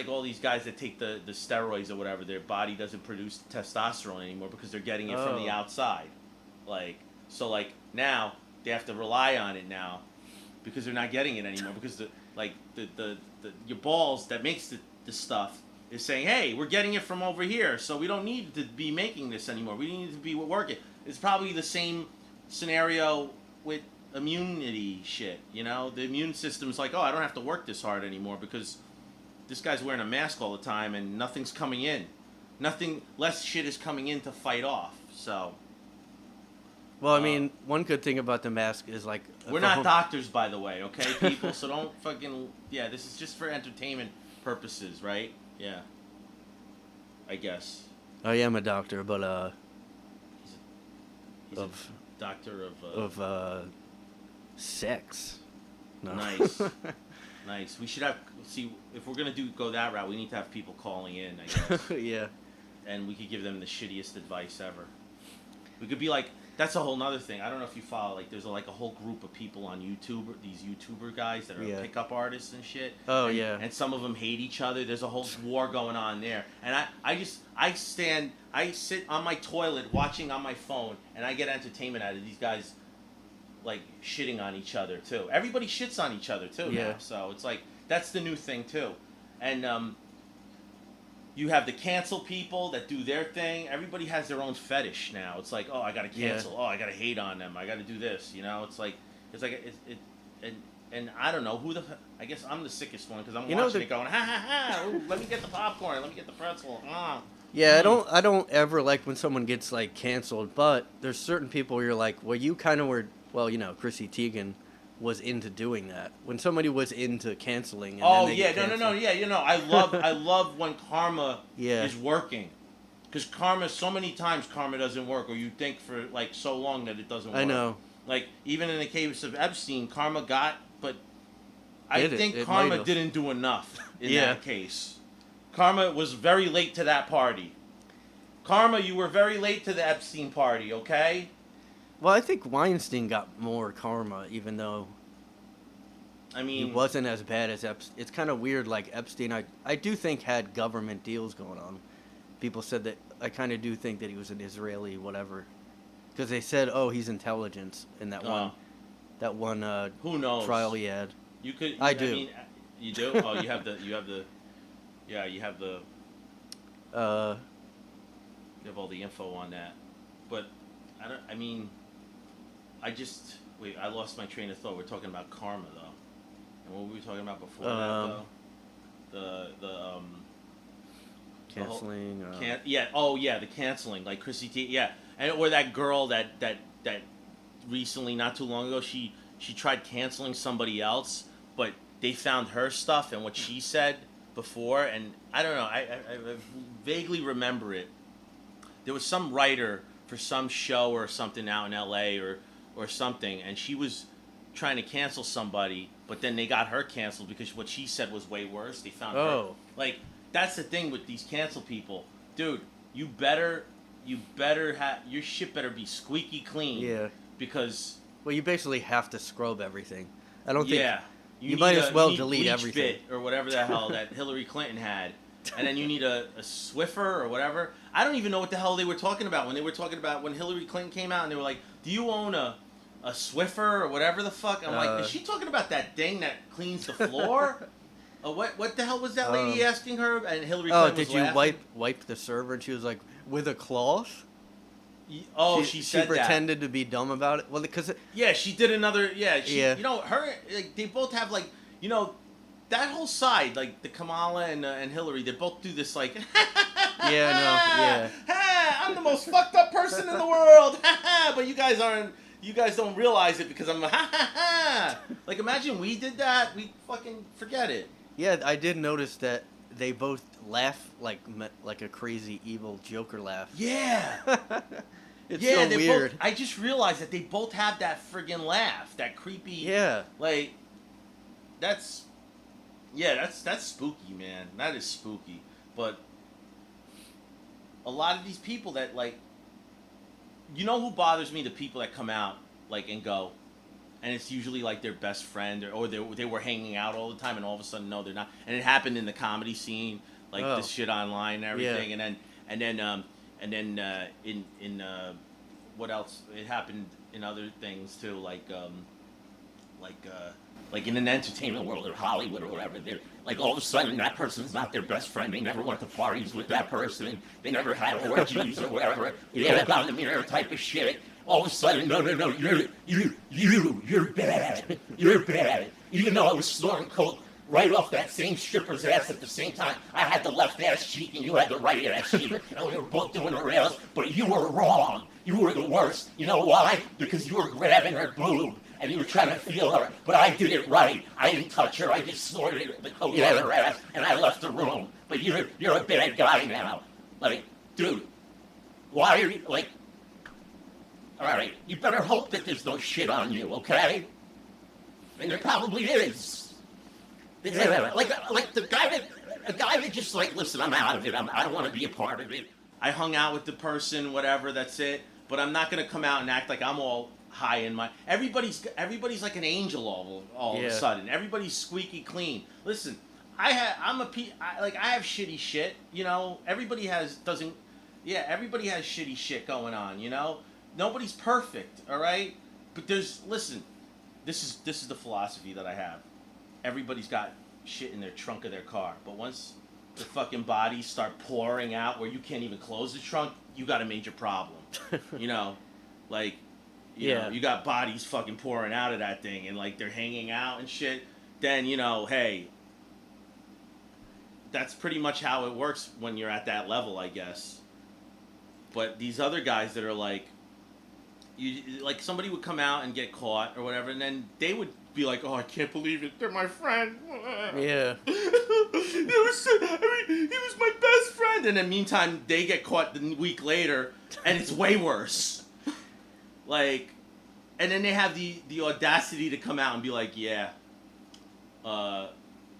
all these guys that take the steroids or whatever. Their body doesn't produce testosterone anymore because they're getting it from the Oh. outside. So now they have to rely on it now because they're not getting it anymore because the your balls that makes the stuff is saying, hey, we're getting it from over here, so we don't need to be making this anymore. We need to be working. It's probably the same scenario with immunity shit, you know? The immune system's like, oh, I don't have to work this hard anymore because this guy's wearing a mask all the time and nothing's coming in. Less shit is coming in to fight off, so. Well, I mean, one good thing about the mask is like We're not doctors, by the way, okay, people? So don't fucking... Yeah, this is just for entertainment purposes, right? Yeah. I guess. I am a doctor, but He's of a doctor of sex. No. Nice. Nice. We should have... See, if we're going to go that route, we need to have people calling in, I guess. Yeah. And we could give them the shittiest advice ever. We could be like... That's a whole nother thing. I don't know if you follow, like, there's a whole group of people on YouTube, these YouTuber guys that are pickup artists and shit. Oh, and, yeah. And some of them hate each other. There's a whole war going on there. And I sit on my toilet watching on my phone, and I get entertainment out of these guys, like, shitting on each other, too. Everybody shits on each other, too, now. So it's like, that's the new thing, too. And, you have the cancel people that do their thing. Everybody has their own fetish now. It's like, oh, I gotta cancel. Oh, I gotta hate on them. I gotta do this. You know, it's like and I don't know who I guess I'm the sickest one because I'm watching it going, ha ha ha. Ooh, let me get the popcorn. Let me get the pretzel. Yeah, I don't ever like when someone gets like canceled, but there's certain people where you're like, well, you kind of were, well, you know, Chrissy Teigen was into doing that. When somebody was into canceling. And then they get canceled. No, yeah, you know, I love when karma Yeah. is working, because so many times karma doesn't work, or you think for like so long that it doesn't work. I know. Like even in the case of Epstein, karma got, but I It think might karma have. didn't do enough in Yeah. that case. Karma was very late to that party. Karma, you were very late to the Epstein party, okay? Well, I think Weinstein got more karma, even though I mean, he wasn't as bad as Epstein. It's kind of weird, like Epstein, I do think had government deals going on. People said that, I kind of do think that he was an Israeli whatever. Because they said, oh, he's intelligence in that one who knows? trial he had. You could. I do. Mean, you do? Oh, you have the. You have the. You have all the info on that, but I don't. I mean, I lost my train of thought. We're talking about karma though, and what were we talking about before that though? The canceling. The canceling, like Chrissy T. Yeah, or that girl that recently, not too long ago, she tried canceling somebody else, but they found her stuff and what she said before, and I don't know. I vaguely remember it. There was some writer for some show or something out in L.A. or something, and she was trying to cancel somebody, but then they got her canceled because what she said was way worse. They found her. Like, that's the thing with these cancel people. Dude, you better have, your shit better be squeaky clean. Yeah. Because... Well, you basically have to scrub everything. I don't think... Yeah. You might as well you need delete bleach everything. Bit or whatever the hell that Hillary Clinton had. And then you need a Swiffer or whatever. I don't even know what the hell they were talking about when they were talking about when Hillary Clinton came out and they were like, do you own a Swiffer or whatever the fuck? I'm like, is she talking about that thing that cleans the floor? What the hell was that lady asking her? And Hillary Clinton was laughing. Did you wipe the server? And she was like, with a cloth? She said she pretended to be dumb about it. Well, because she did another. You know, her. Like, they both have like, you know, that whole side, like the Kamala and Hillary. They both do this like. I'm the most fucked up person in the world. But you guys aren't. You guys don't realize it because I'm like, imagine we did that. We fucking forget it. Yeah, I did notice that they both laugh like a crazy evil Joker laugh. Yeah. It's so weird. I just realized that they both have that friggin' laugh, that creepy. Yeah. Like, that's spooky, man. That is spooky. But a lot of these people that, like, you know who bothers me? The people that come out, like, and go, and it's usually like their best friend or they were hanging out all the time, and all of a sudden, no, they're not. And it happened in the comedy scene, like this shit online and everything, and then in what else? It happened in other things too, like in an entertainment world or Hollywood or whatever. They're like, all of a sudden that person's not their best friend. They never went to parties with that person. And they never had orgies or whatever. They never got in the mirror type of shit. All of a sudden, no, you're bad. You're bad. Even though I was snorting coke right off that same stripper's ass at the same time. I had the left ass cheek and you had the right ass cheek. And we were both doing the rails, but you were wrong. You were the worst. You know why? Because you were grabbing her boob and you were trying to feel her. But I did it right. I didn't touch her. I just snorted the coke out of her ass and I left the room. But you're a bad guy now. Like, dude, why are you, like, alright, you better hope that there's no shit on you, okay? And there probably is. Like the guy that just like, listen, I'm out of it. I don't want to be a part of it. I hung out with the person, whatever, that's it. But I'm not gonna come out and act like I'm all high in my. Everybody's like an angel all of a sudden. Everybody's squeaky clean. Listen, I have shitty shit. You know, everybody has shitty shit going on. You know, nobody's perfect. All right, but listen. This is the philosophy that I have. Everybody's got shit in their trunk of their car, but once the fucking bodies start pouring out where you can't even close the trunk, you got a major problem. You know, like, you know, you got bodies fucking pouring out of that thing and like they're hanging out and shit. Then, you know, hey, that's pretty much how it works when you're at that level, I guess. But these other guys that are like, like somebody would come out and get caught or whatever, and then they would be like, "Oh, I can't believe it! They're my friend." Yeah. he was my best friend. And then meantime, they get caught the week later, and it's way worse. Like, and then they have the audacity to come out and be like, "Yeah,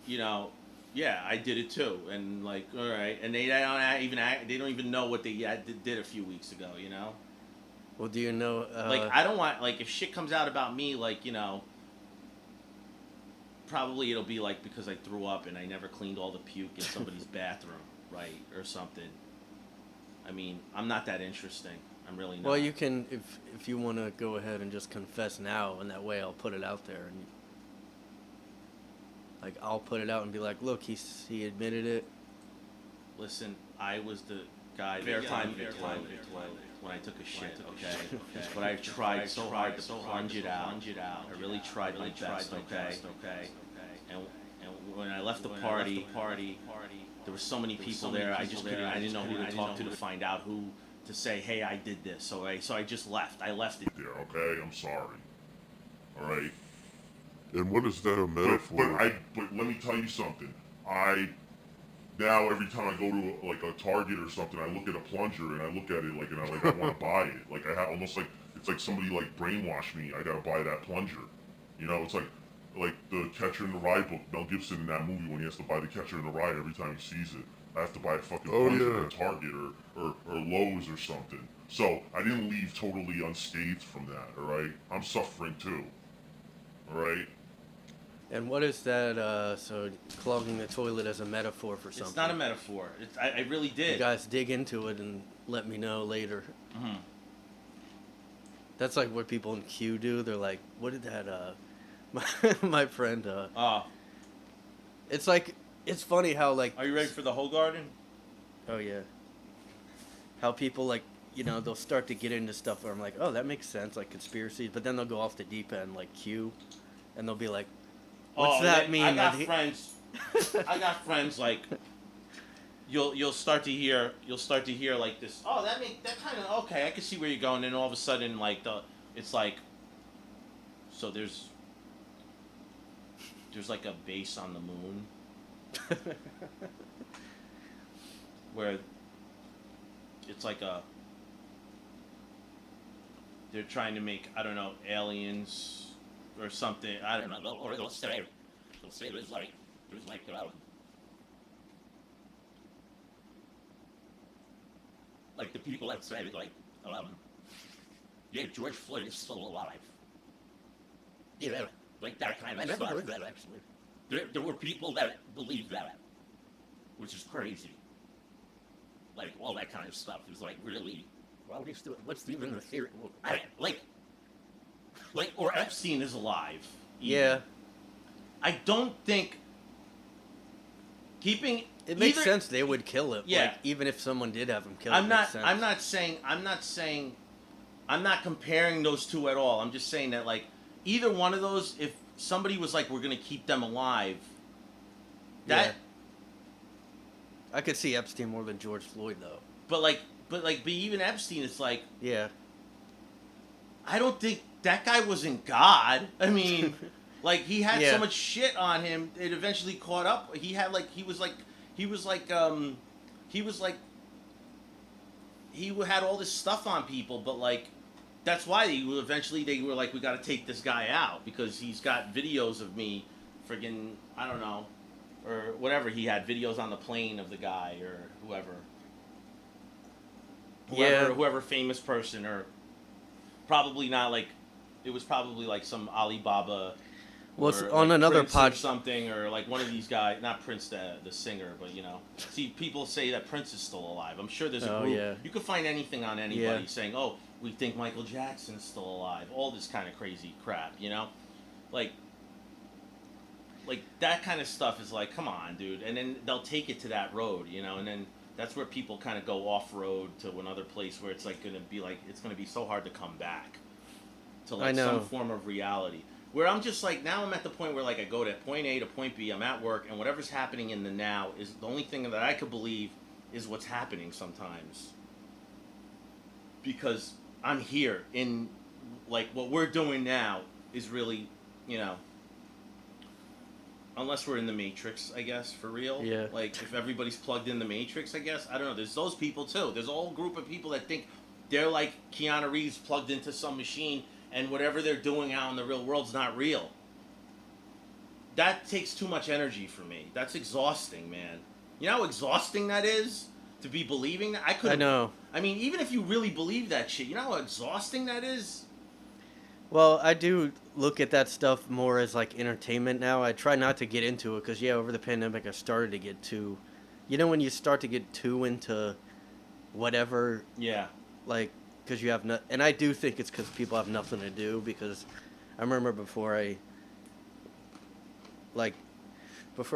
you know, yeah, I did it too," and like, all right, and they don't even know what they did a few weeks ago, you know. Well, do you know? Like, I don't want, like, if shit comes out about me, like, you know, probably it'll be like because I threw up and I never cleaned all the puke in somebody's bathroom, right, or something. I mean, I'm not that interesting. I'm really not. Well, you can, if you want to go ahead and just confess now, and that way I'll put it out there, and like I'll put it out and be like, look, he admitted it. Listen, I was the guy when I took a shit, okay? But I tried so hard to plunge it out. I really tried my best, okay? And when I left the party, there were so many people there. I didn't know who to talk to find out who to say, hey, I did this. So I just left. I left it there, okay? I'm sorry. All right. And what is that a metaphor? But let me tell you something. Now every time I go to like a Target or something, I look at a plunger and I look at it like, and I want to buy it. Like I have almost like it's like somebody like brainwashed me. I gotta buy that plunger. You know, it's like the Catcher in the Rye book. Mel Gibson in that movie when he has to buy the Catcher in the Rye every time he sees it. I have to buy a fucking plunger at Target or Lowe's or something. So I didn't leave totally unscathed from that. All right, I'm suffering too. All right. And what is that, so clogging the toilet as a metaphor for something? It's not a metaphor. I really did. You guys dig into it and let me know later. Mm-hmm. That's like what people in Q do. They're like, what did that, my friend, it's like, it's funny how like... Are you ready for the whole garden? Oh, yeah. How people like, you know, they'll start to get into stuff where I'm like, oh, that makes sense, like conspiracies, but then they'll go off the deep end like Q, and they'll be like, what's that mean? I got friends like you'll start to hear like this. Oh, that kind of okay. I can see where you're going. And all of a sudden, like it's like so there's like a base on the moon where it's like they're trying to make, I don't know, aliens or something. I don't know. Or they'll say there's like the people that say like yeah, George Floyd is still alive. You know, like that kind of stuff. I never heard that actually. There were people that believed that, which is crazy. Like all that kind of stuff is like really. Well, what's even the theory? Like, or Epstein is alive. Yeah. I don't think keeping it makes sense they would kill him. Yeah. Like, even if someone did have him killed. I'm not saying I'm not comparing those two at all. I'm just saying that like either one of those, if somebody was like, we're gonna keep them alive, that I could see Epstein more than George Floyd though. But even Epstein, it's like yeah. I don't think that guy wasn't God. I mean, like he had Yeah. so much shit on him. It eventually caught up. He had like he was like he had all this stuff on people, but like that's why they were like, we got to take this guy out because he's got videos of me, friggin' I don't know, or whatever. He had videos on the plane of the guy or whoever. Yeah. Whoever famous person, or probably not like, it was probably like some Alibaba. Well, Or on like another Prince or something, or like one of these guys, not Prince the singer, but you know, see, people say that Prince is still alive. I'm sure there's a Oh, group. yeah. You can find anything on anybody Yeah. saying, "Oh, we think Michael Jackson's still alive." All this kind of crazy crap, you know, like that kind of stuff is like, come on, dude. And then they'll take it to that road, you know, and then that's where people kind of go off road to another place where it's like gonna be like it's gonna be so hard to come back to I like know. some form of reality. Where I'm just like, now I'm at the point where like I go to point A to point B, I'm at work, and whatever's happening in the now is the only thing that I could believe is what's happening sometimes. Because I'm here in, like, what we're doing now is really, you know, unless we're in the Matrix, I guess, for real. Yeah. Like, if everybody's plugged in the Matrix, I guess. I don't know. There's those people, too. There's a whole group of people that think they're like Keanu Reeves plugged into some machine, and whatever they're doing out in the real world's not real. That takes too much energy for me. That's exhausting, man. You know how exhausting that is? To be believing that? I know. I mean, even if you really believe that shit, you know how exhausting that is? Well, I do look at that stuff more as like entertainment now. I try not to get into it because, yeah, over the pandemic, I started to get too. You know, when you start to get too into whatever, Yeah. like, because you have no. And I do think it's because people have nothing to do. Because I remember before I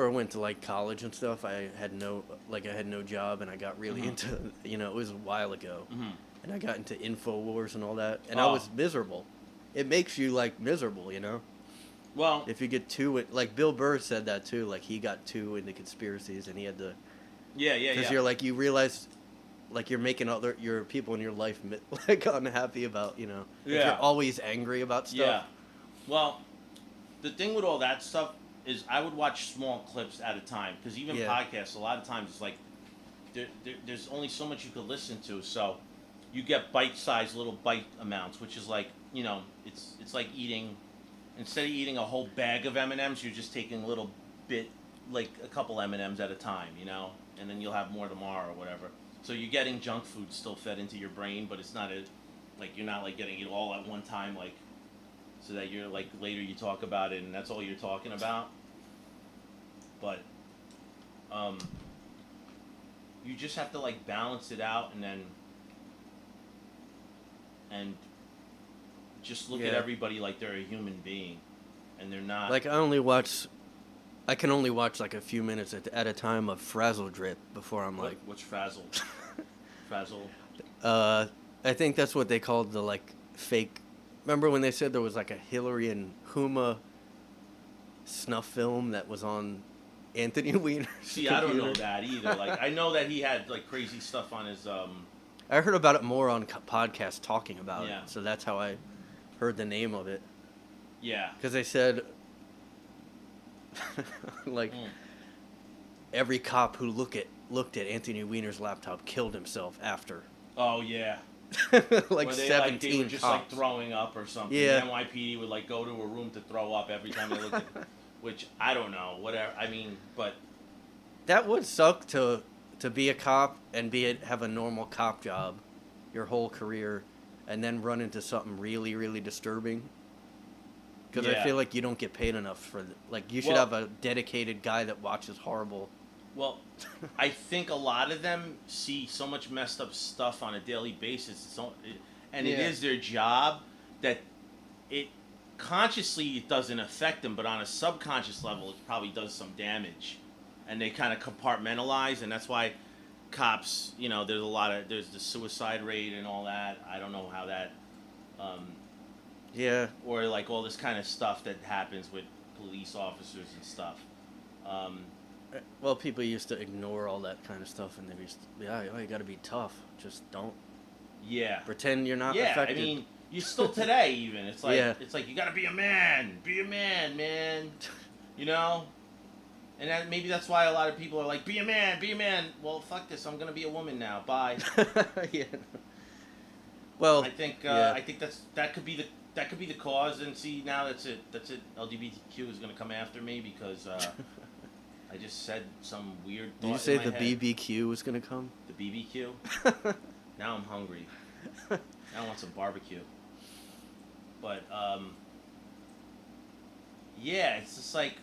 went to like college and stuff, I had no job, and I got really into, you know, it was a while ago, and I got into InfoWars and all that, and I was miserable. It makes you like miserable, you know. Well, If you get too, like Bill Burr said that too, like he got too into conspiracies, and he had to, yeah. because you're like, you realize, like, you're making your people in your life like unhappy about, you know, if Yeah. you're always angry about stuff. Yeah. Well, the thing with all that stuff is I would watch small clips at a time, because even Yeah. podcasts, a lot of times it's like there's only so much you could listen to, so you get bite-sized little bite amounts, which is like, you know, it's like eating, instead of eating a whole bag of M&Ms, you're just taking a little bit, like a couple M&Ms at a time, you know, and then you'll have more tomorrow or whatever. So you're getting junk food still fed into your brain, but it's not like you're not like getting it all at one time, like, so that you're like later you talk about it and that's all you're talking about. But you just have to like balance it out, and just look at Yeah. everybody like they're a human being, and they're not. Like I can only watch like a few minutes at a time of Frazzle Drip before I'm like, what's frazzle? Frazzle. I think that's what they called the like fake. Remember when they said there was like a Hillary and Huma snuff film that was on Anthony Weiner's See, I don't know computer? that either. Like, I know that he had like crazy stuff on his. I heard about it more on podcasts talking about Yeah. it, so that's how I heard the name of it. Yeah. Because they said, like, every cop who looked at Anthony Weiner's laptop killed himself after. Oh yeah. Like Where they, 17 like, they were just like cops. throwing up or something. Yeah. The NYPD would like go to a room to throw up every time they looked at, which I don't know, whatever. I mean, but That would suck to be a cop and have a normal cop job your whole career and then run into something really, really disturbing. Because I Yeah. feel like you don't get paid enough for like you should Well- have a dedicated guy that watches horrible. well, I think a lot of them see so much messed up stuff on a daily basis, and it Yeah. is their job that it consciously it doesn't affect them, but on a subconscious level, it probably does some damage, and they kind of compartmentalize, and that's why cops, you know, there's the suicide rate and all that. I don't know how that, Yeah. or like all this kind of stuff that happens with police officers and stuff. Well, people used to ignore all that kind of stuff, and they used to, you got to be tough. Just don't Yeah. pretend you're not Yeah, affected. I mean, You still today even. It's like Yeah. it's like you gotta be a man, man. You know. And maybe that's why a lot of people are like, be a man, be a man. Well, fuck this. I'm gonna be a woman now. Bye. Yeah. Well, I think yeah. I think that could be the cause. And see, now that's it. LGBTQ is gonna come after me because I just said some weird thought Did you say in my the head. BBQ was gonna come? The BBQ? Now I'm hungry. Now I want some barbecue. But yeah, it's just like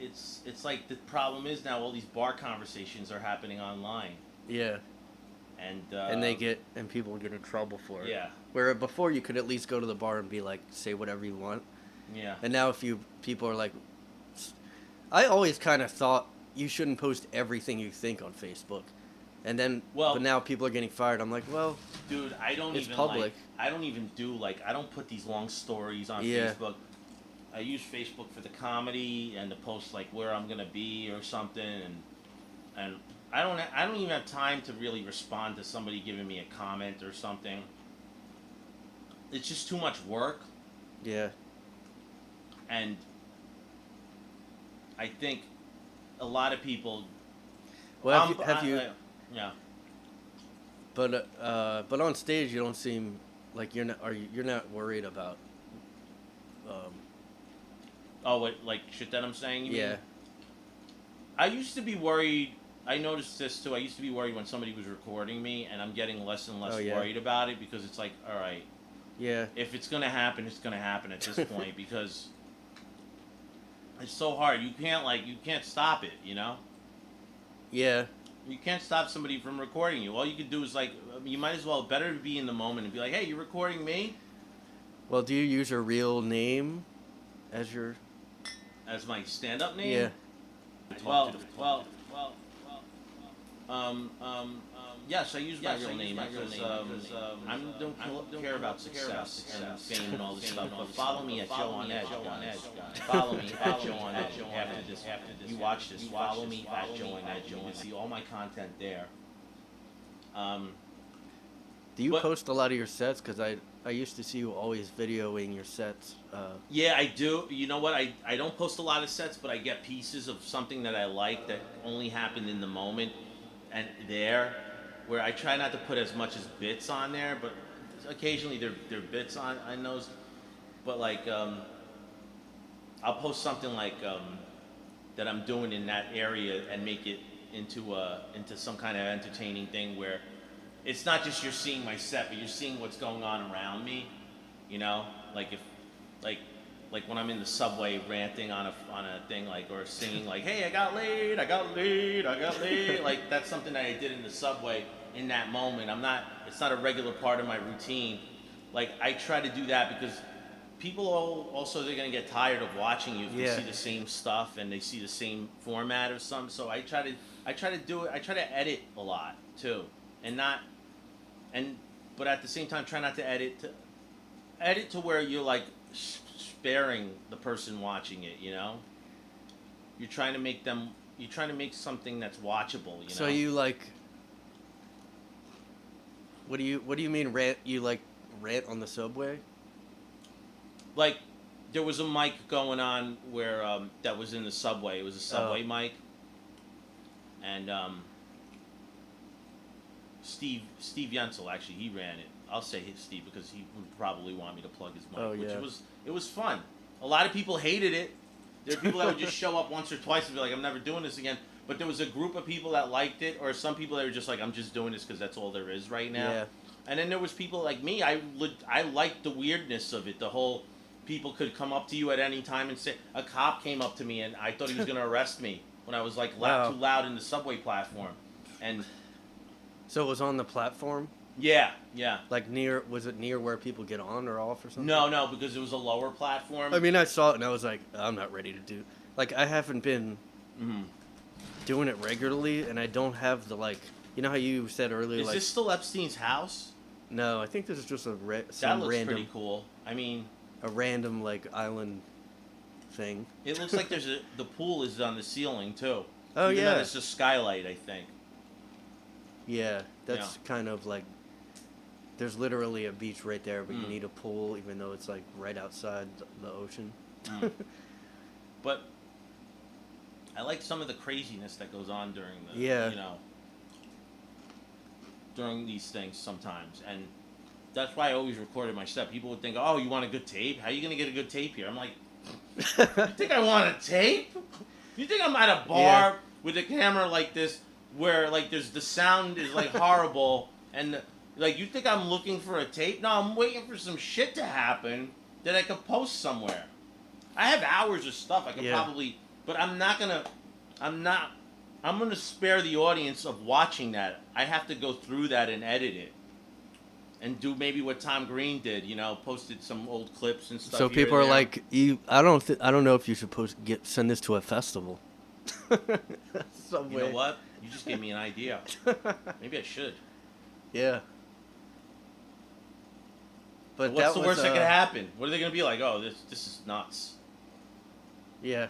it's like the problem is now all these bar conversations are happening online. Yeah. And people get in trouble for it. Yeah. Where before you could at least go to the bar and be like, say whatever you want. Yeah. And now people are like, I always kind of thought you shouldn't post everything you think on Facebook. And then, but now people are getting fired. I'm like, well, dude, I don't it's even public. I don't even do I don't put these long stories on Yeah. Facebook. I use Facebook for the comedy and to post where I'm gonna be or something, and I don't even have time to really respond to somebody giving me a comment or something. It's just too much work. Yeah. And I think a lot of people. Well, have you? Yeah. But on stage you don't seem like you're not worried about. Oh, what, shit that I'm saying? You Yeah. mean? I used to be worried. I noticed this too. I used to be worried when somebody was recording me, and I'm getting less and less worried about it because it's like, all right. Yeah. If it's gonna happen, it's gonna happen at this point because it's so hard. You can't stop it. You know. Yeah. You can't stop somebody from recording you. All you can do is you might as well better be in the moment and be like, hey, you're recording me. Well, do you use your real name as my stand-up name? Yeah. Yes, I use my real name because I don't care about success and fame and all this stuff. But follow me at Joe on Edge, guys. Follow me at Joe on Edge. After this, you watch this. Follow me at Joe on Edge. You can see all my content there. Do you post a lot of your sets? Because I used to see you always videoing your sets. Yeah, I do. You know what? I don't post a lot of sets, but I get pieces of something that I like that only happened in the moment and where I try not to put as much as bits on there, but occasionally there are bits on those. But I'll post something that I'm doing in that area and make it into some kind of entertaining thing where it's not just you're seeing my set, but you're seeing what's going on around me. You know, like when I'm in the subway ranting on a thing or singing hey, I got laid. That's something that I did in the subway in that moment. It's not a regular part of my routine. I try to do that because people also they're gonna get tired of watching you if they see the same stuff and they see the same format or something. So I try to do it. I try to edit a lot too, but at the same time try not to edit to where you're sparing the person watching it. You know, you're trying to make something that's watchable. You know. So you what do you mean rant? You rant on the subway? There was a mic going on where that was in the subway. It was a subway mic, and Steve Yentzel actually he ran it. I'll say Steve because he would probably want me to plug his mic, it was fun. A lot of people hated it. There are people that would just show up once or twice and be like, I'm never doing this again. But there was a group of people that liked it, or some people that were just like, I'm just doing this because that's all there is right now. Yeah. And then there was people like me. I liked the weirdness of it. The whole people could come up to you at any time and say. A cop came up to me and I thought he was going to arrest me when I was too loud in the subway platform. And so it was on the platform? Yeah. Was it near where people get on or off or something? No, because it was a lower platform. I mean, I saw it and I was like, I'm not ready to do. I haven't been doing it regularly, and I don't have the You know how you said earlier, Is this still Epstein's house? No, I think this is just That looks random, pretty cool. I mean, a random island thing. It looks like the pool is on the ceiling too. Oh Even yeah, though it's a skylight, I think. Yeah, that's kind of there's literally a beach right there, but you Mm. need a pool, even though it's like right outside the ocean. Mm. But I like some of the craziness that goes on during the, Yeah. you know, during these things sometimes, and that's why I always recorded my stuff. People would think, "Oh, you want a good tape? How are you gonna get a good tape here?" I'm like, "You think I want a tape? You think I'm at a bar Yeah. with a camera like this, where like there's the sound is like horrible, and like you think I'm looking for a tape? No, I'm waiting for some shit to happen that I could post somewhere. I have hours of stuff I could Yeah. probably, but I'm gonna spare the audience of watching that. I have to go through that and edit it, and do maybe what Tom Green did. You know, posted some old clips and stuff. So here people and are there. like, I don't know if you should send this to a festival. Some You way. know what? You just gave me an idea. Maybe I should. Yeah. But What's that the was, worst that could happen? What are they gonna be like? Oh, this is nuts. Yeah.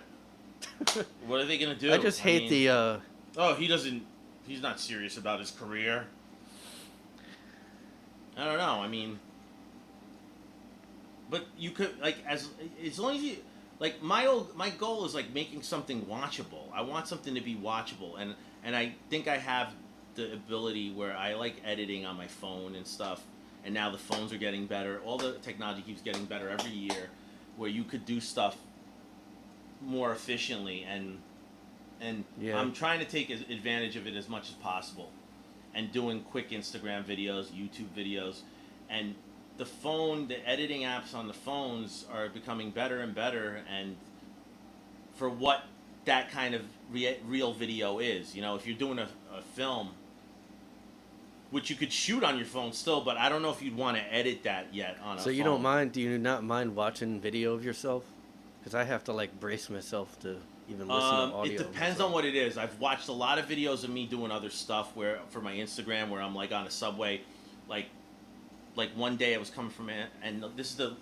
What are they gonna do? I just hate mean, the. Oh, he's not serious about his career. I don't know. I mean, but you could like as long as you like my goal is like making something watchable. I want something to be watchable, and I think I have the ability where I like editing on my phone and stuff. And now the phones are getting better. All the technology keeps getting better every year, where you could do stuff more efficiently, and Yeah. I'm trying to take advantage of it as much as possible, and doing quick Instagram videos, YouTube videos, and the editing apps on the phones are becoming better and better, and for what that kind of real video is, you know, if you're doing a film, which you could shoot on your phone still, but I don't know if you'd want to edit that yet on a So you phone. don't mind? Do you not mind watching video of yourself? Because I have to like brace myself to even listen to audio. It depends on what it is. I've watched a lot of videos of me doing other stuff where for my Instagram where I'm like on a subway, like one day I was coming from it, and this is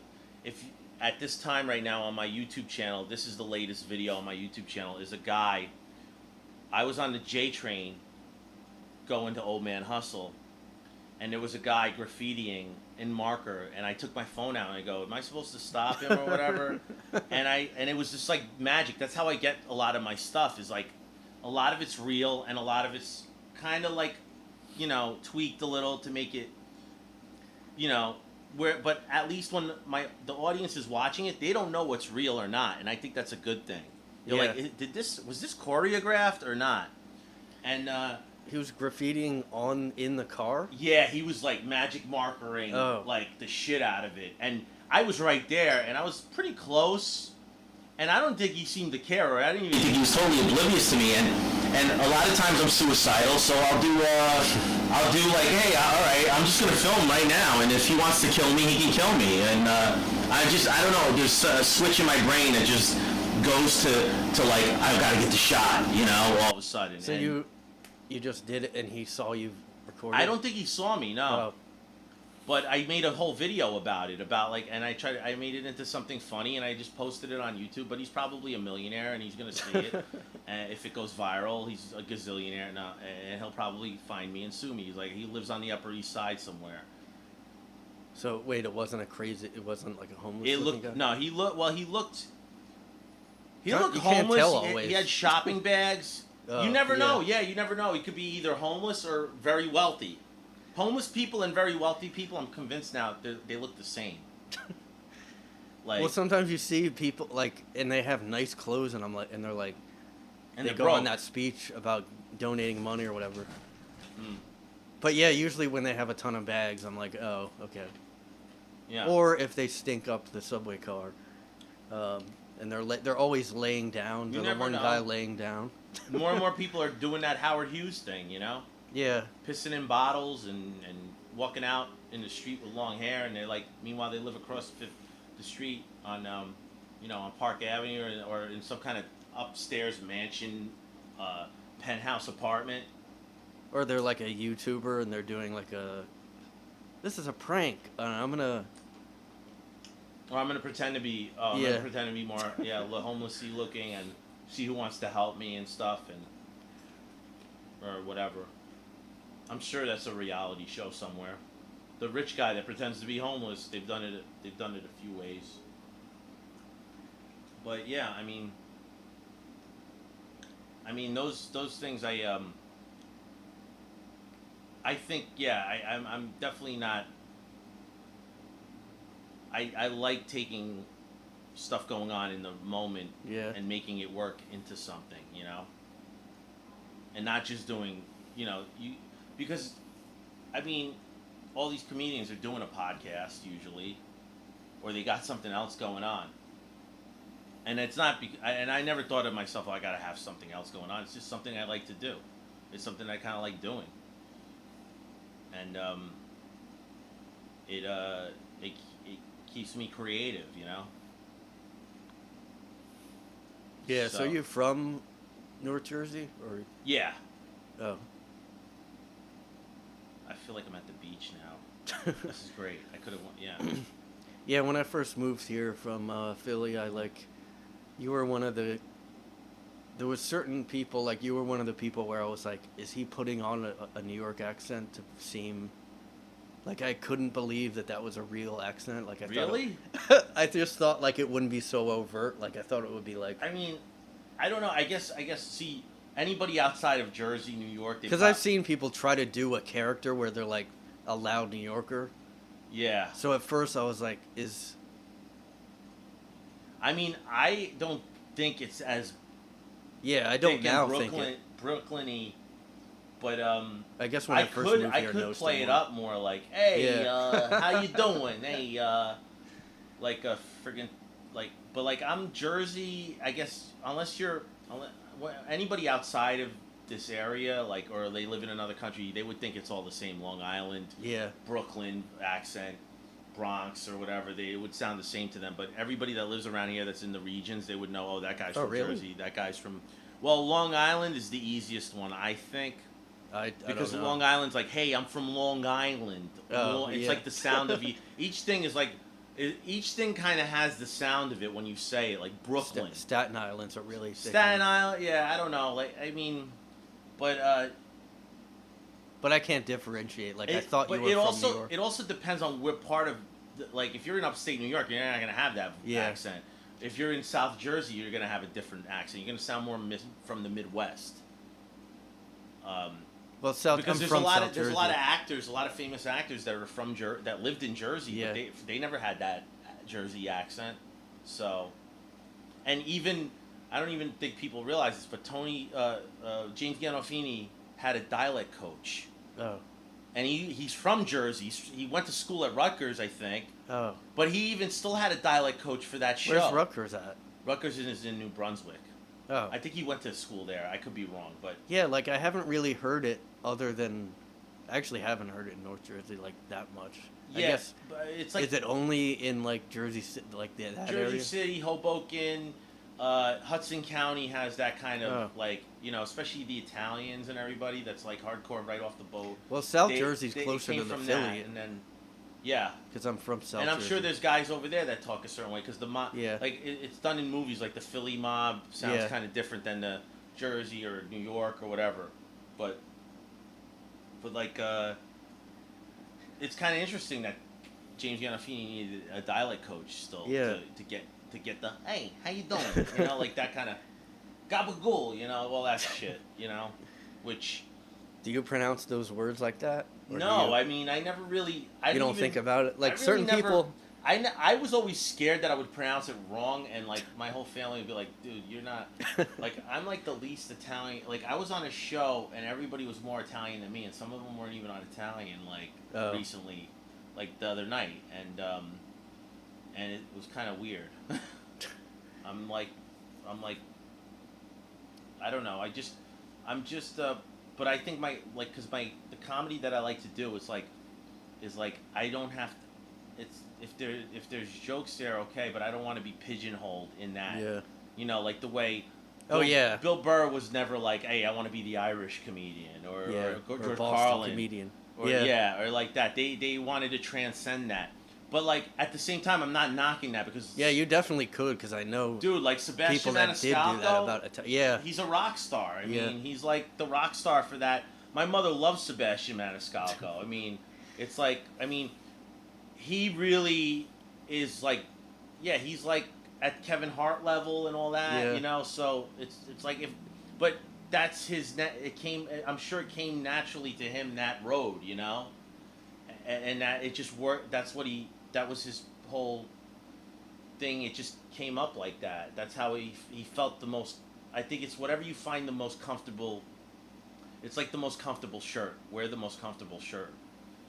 at this time right now on my YouTube channel, this is the latest video on my YouTube channel is a guy. I was on the J train going to Old Man Hustle, and there was a guy graffitiing in marker, and I took my phone out and I go, am I supposed to stop him or whatever? and it was just like magic. That's how I get a lot of my stuff, is like a lot of it's real and a lot of it's kind of like, you know, tweaked a little to make it, you know, but at least when the audience is watching it, they don't know what's real or not, and I think that's a good thing. You're Yeah. like, was this choreographed or not? And He was graffitiing in the car. yeah, he was like magic markering like the shit out of it, and I was right there, and I was pretty close, and I don't think he seemed to care, or I didn't even think he was totally oblivious to me, and a lot of times I'm suicidal, so I'll do like, hey, all right, I'm just gonna film right now, and if he wants to kill me, he can kill me, and I don't know, there's a switch in my brain that just goes to like, I've got to get the shot, you know, all of a sudden. So and you just did it, and he saw you recording. I don't think he saw me, no. Oh. But I made a whole video about it, and I made it into something funny, and I just posted it on YouTube. But he's probably a millionaire, and he's gonna see it. And if it goes viral, he's a gazillionaire now, and he'll probably find me and sue me. He's like, he lives on the Upper East Side somewhere. So wait, it wasn't like a homeless. It looking looked guy? no, he looked You can't homeless. tell He always. had shopping bags. You never yeah. know. Yeah, you never know. He could be either homeless or very wealthy. Homeless people and very wealthy people, I'm convinced now, they look the same. Like, Well, sometimes you see people like, and they have nice clothes, and they're like, and they they're go broke. on that speech about donating money or whatever. Mm. But yeah, usually when they have a ton of bags, I'm like, oh, okay. Yeah. Or if they stink up the subway car, and they're always laying down. You They're the never one know. guy laying down. More and more people are doing that Howard Hughes thing, you know? Yeah. Pissing in bottles and walking out in the street with long hair, and they're like, meanwhile they live across the street on, you know, on Park Avenue or in some kind of upstairs mansion, penthouse apartment. Or they're like a YouTuber and they're doing like this is a prank. I'm gonna. Or I'm gonna pretend to be, I'm Yeah. gonna pretend to be more, homelessy looking and see who wants to help me and stuff or whatever. I'm sure that's a reality show somewhere. the rich guy that pretends to be homeless. They've done it. They've done it a few ways. But yeah, I mean those things. I think I'm definitely not. I like taking stuff going on in the moment Yeah. and making it work into something, and not just doing, because, I mean, all these comedians are doing a podcast usually, or they got something else going on, and it's not. And I never thought of myself, I gotta have something else going on. It's just something I like to do. It's something I kind of like doing, and it keeps me creative, Yeah, so you're from North Jersey? Or Yeah. oh. I feel like I'm at the beach now. This is great. I could have yeah. Yeah, when I first moved here from Philly, you were one of the, there was certain people, like you were one of the people where I was like, is he putting on a New York accent to seem, like I couldn't believe that was a real accent. Like I Really? thought I just thought like it wouldn't be so overt. Like I thought it would be like, I mean, I don't know. I guess see, anybody outside of Jersey, New York, because I've seen people try to do a character where they're like a loud New Yorker. Yeah. So at first I was like, I mean, I don't think it's as yeah, I don't big now in think it. Brooklyn-y, but I guess when I first moved I here, I could noticed play it more. up more like, hey, Yeah. how you doing? Hey, like a friggin' but like I'm Jersey. I guess anybody outside of this area, like, or they live in another country, they would think it's all the same. Long Island, Yeah. Brooklyn accent, Bronx or whatever, it would sound the same to them. But everybody that lives around here that's in the regions, they would know, oh, that guy's from really? Jersey. That guy's from. Well, Long Island is the easiest one, I think. Because don't know. Long Island's like, hey, I'm from Long Island. Oh, It's yeah. like the sound of each thing is like, each thing kind of has the sound of it when you say it, like Brooklyn. Staten Island's a really sick Staten one. Island, yeah, I don't know. Like, I mean, but But I can't differentiate. Like I thought you but were from also, New York. it also depends on what part of, like, if you're in upstate New York, you're not gonna have that accent. If you're in South Jersey, you're gonna have a different accent. You're gonna sound more from the Midwest. Well, Because I'm from South there's Jersey. a lot of actors, a lot of famous actors that are from that lived in Jersey, Yeah. but they never had that Jersey accent. So, and even I don't even think people realize this, but James Gandolfini had a dialect coach, Oh. and he's from Jersey. He went to school at Rutgers, I think, Oh. but he even still had a dialect coach for that show. Where's Rutgers at? Rutgers is in New Brunswick. Oh. I think he went to school there. I could be wrong, but Yeah, like I haven't really heard it other than, I actually haven't heard it in North Jersey like that much. I yeah, guess, but it's like is it only in like Jersey, like that Jersey area? City, Hoboken, Hudson County has that kind of like, especially the Italians and everybody that's like hardcore right off the boat. Well, South Jersey's closer came to the from Philly, that, and then yeah, because I'm from South. and I'm Jersey. sure there's guys over there that talk a certain way because the mob, Yeah. like it's done in movies like the Philly mob sounds Yeah. kind of different than the Jersey or New York or whatever, but like it's kind of interesting that James Gandolfini needed a dialect coach still Yeah. to get the hey, how you doing, like that kind of gabagool, all that shit, which Do you pronounce those words like that? Or do no, you, I mean I never really you don't think about it like I really certain never- people. I was always scared that I would pronounce it wrong, and like my whole family would be like, "Dude, you're not like I'm like the least Italian." Like I was on a show, and everybody was more Italian than me, and some of them weren't even on Italian. Like Oh. recently, like the other night, and it was kind of weird. I'm like, I don't know. But I think because the comedy that I like to do is like I don't have to. It's if there's jokes there, okay, but I don't want to be pigeonholed in that. Yeah. Like the way. Oh, yeah. Bill Burr was never like, hey, I want to be the Irish comedian or George Boston Carlin comedian. or or like that. They wanted to transcend that, but like at the same time, I'm not knocking that because Yeah, you definitely could because I know dude, like people Sebastian that did do that Maniscalco, about yeah. he's a rock star. I Yeah. mean, he's like the rock star for that. My mother loves Sebastian Maniscalco. I mean, It's like, I mean, he really is like, yeah, he's like at Kevin Hart level and all that, Yeah. you know. So it's like if, but that's his. It came. I'm sure it came naturally to him that road, you know, and that it just worked. That's what he. That was his whole thing. It just came up like that. That's how he felt the most. I think it's whatever you find the most comfortable. It's like the most comfortable shirt. Wear the most comfortable shirt.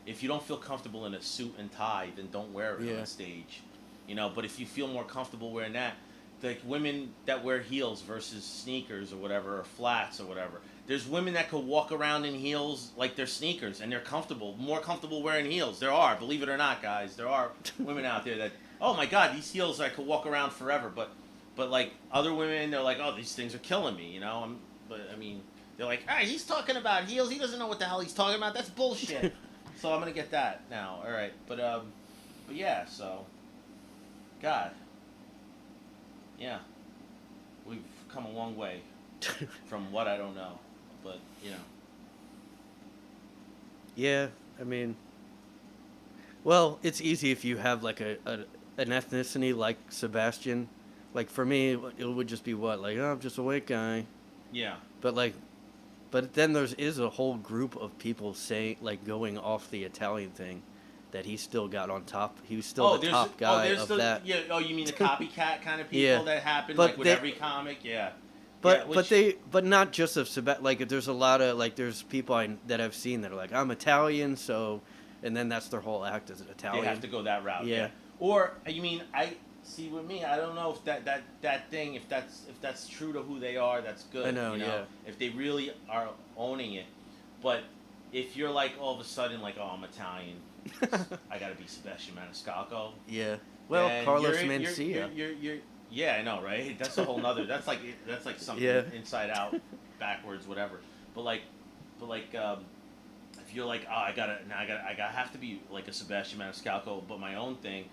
If you don't feel comfortable in a suit and tie, then don't wear it Yeah. on stage. You know, but if you feel more comfortable wearing that, like women that wear heels versus sneakers or whatever, or flats or whatever. There's women that could walk around in heels like they're sneakers and they're comfortable, more comfortable wearing heels. There are, believe it or not, guys, there are women out there that, oh my God, these heels I could walk around forever. But like other women, they're like, oh, these things are killing me, you know. But I mean, they're like, ah, he's talking about heels. He doesn't know what the hell he's talking about. That's bullshit. So I'm gonna get that now. All right, but yeah. So, God, yeah, we've come a long way from what I don't know, but you know. Yeah, I mean, well, it's easy if you have like an ethnicity like Sebastian. Like for me, it would just be what, like, oh, I'm just a white guy. Yeah. But like, but then is a whole group of people saying, like, going off the Italian thing, that he still got on top. He was still the top guy of that. Yeah. Oh, you mean the copycat kind of people Yeah. that happen, But like with they- every comic? Yeah. But Yeah, but not just of like there's a lot of like there's people that I've seen that are like, I'm Italian, so, and then that's their whole act as an Italian. they have to go that route. Yeah. Yeah. Or you mean I see with me? I don't know if that thing, if that's true to who they are, that's good. I know, you know? yeah. If they really are owning it, but if you're like all of a sudden like, oh, I'm Italian, I gotta be Sebastian Maniscalco. Yeah. Well, then Carlos you're- Mencia. You're yeah, I know, right? That's a whole nother. That's like something Yeah. inside out, backwards, whatever. But if you're like, oh, I have to be like a Sebastian Maniscalco, but my own thing.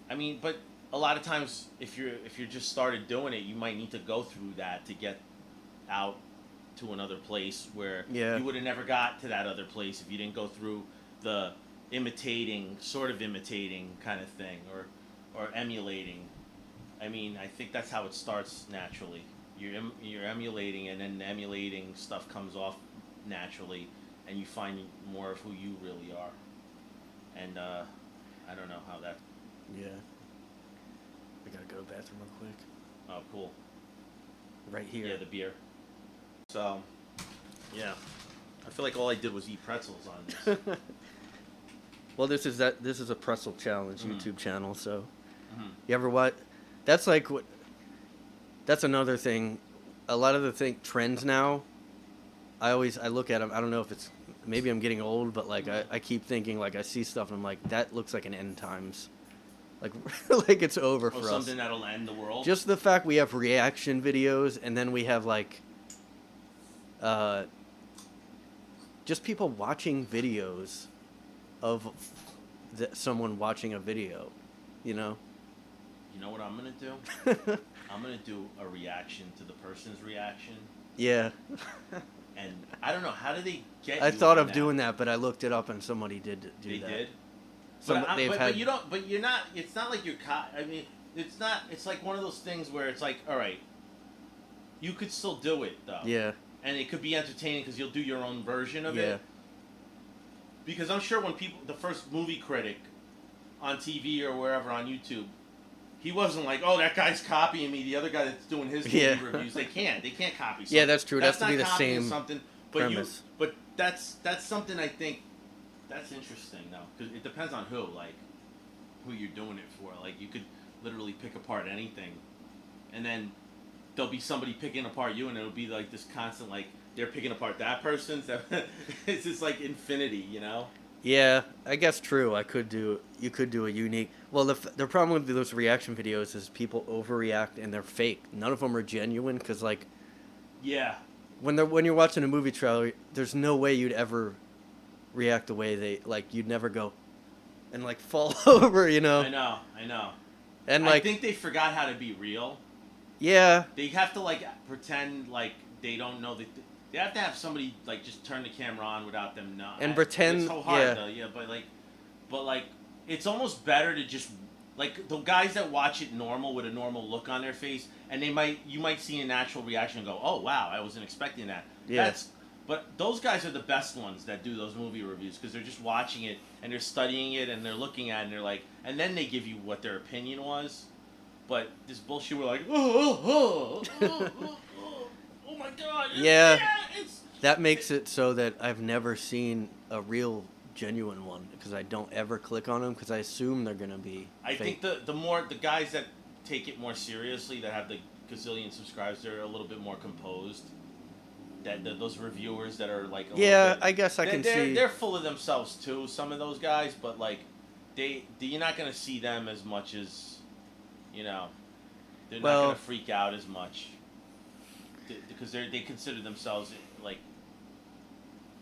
I mean, but a lot of times, if you're just started doing it, you might need to go through that to get out to another place where Yeah. you would have never got to that other place if you didn't go through the sort of imitating kind of thing, or emulating. I mean, I think that's how it starts naturally. You're emulating, and then the emulating stuff comes off naturally, and you find more of who you really are. And I don't know how that. Yeah. I gotta go to the bathroom real quick. Oh, cool. Right here. Yeah, the beer. So, yeah, I feel like all I did was eat pretzels on this. Well, this is a pretzel challenge YouTube channel. So, Mhm. you ever what? That's like what. That's another thing. A lot of the trends now. I look at them. I don't know if it's maybe I'm getting old, but like I keep thinking, like I see stuff and I'm like, that looks like an end times. Like like it's over for us. Something that'll end the world. Just the fact we have reaction videos, and then we have like just people watching videos of someone watching a video, you know. You know what I'm gonna do? I'm gonna do a reaction to the person's reaction, Yeah. and I don't know how do they get. I you thought on of doing that, but I looked it up and somebody did do They that. did. Some, But, but you don't. But you're not. It's not like you're. I mean, it's not. It's like one of those things where it's like, all right, you could still do it though. Yeah. And it could be entertaining because you'll do your own version of Yeah. it. Because I'm sure when the first movie critic on TV or wherever on YouTube, he wasn't like, oh, that guy's copying me. The other guy that's doing his movie Yeah. reviews, they can't copy something. Yeah, that's true. It has to not be the copying same something, but premise. but that's something I think that's interesting though, because it depends on who you're doing it for. Like you could literally pick apart anything, and then there'll be somebody picking apart you, and it'll be like this constant like they're picking apart that person. So it's just like infinity, you know. Yeah, I guess true. You could do a unique. Well, the problem with those reaction videos is people overreact and they're fake. None of them are genuine because like Yeah. when you're watching a movie trailer, there's no way you'd ever react the way they like. You'd never go and like fall over, you know. I know. And I like think they forgot how to be real. yeah, They have to like pretend like they don't know that. They They have to have somebody like just turn the camera on without them not. And pretend, It's so hard yeah. though, but like, it's almost better to just like the guys that watch it normal with a normal look on their face, and you might see a natural reaction and go, oh wow, I wasn't expecting that. Yeah. But those guys are the best ones that do those movie reviews because they're just watching it and they're studying it and they're looking at it and they're like, and then they give you what their opinion was. But this bullshit, we're like, oh my god. Yeah. It's That makes it so that I've never seen a real genuine one because I don't ever click on them because I assume they're gonna be. I fake. think the guys that take it more seriously, that have the gazillion subscribers, they're a little bit more composed. Those reviewers that are like I guess I can see. They're full of themselves too. Some of those guys, but like you're not gonna see them as much as, they're not gonna freak out as much because they consider themselves like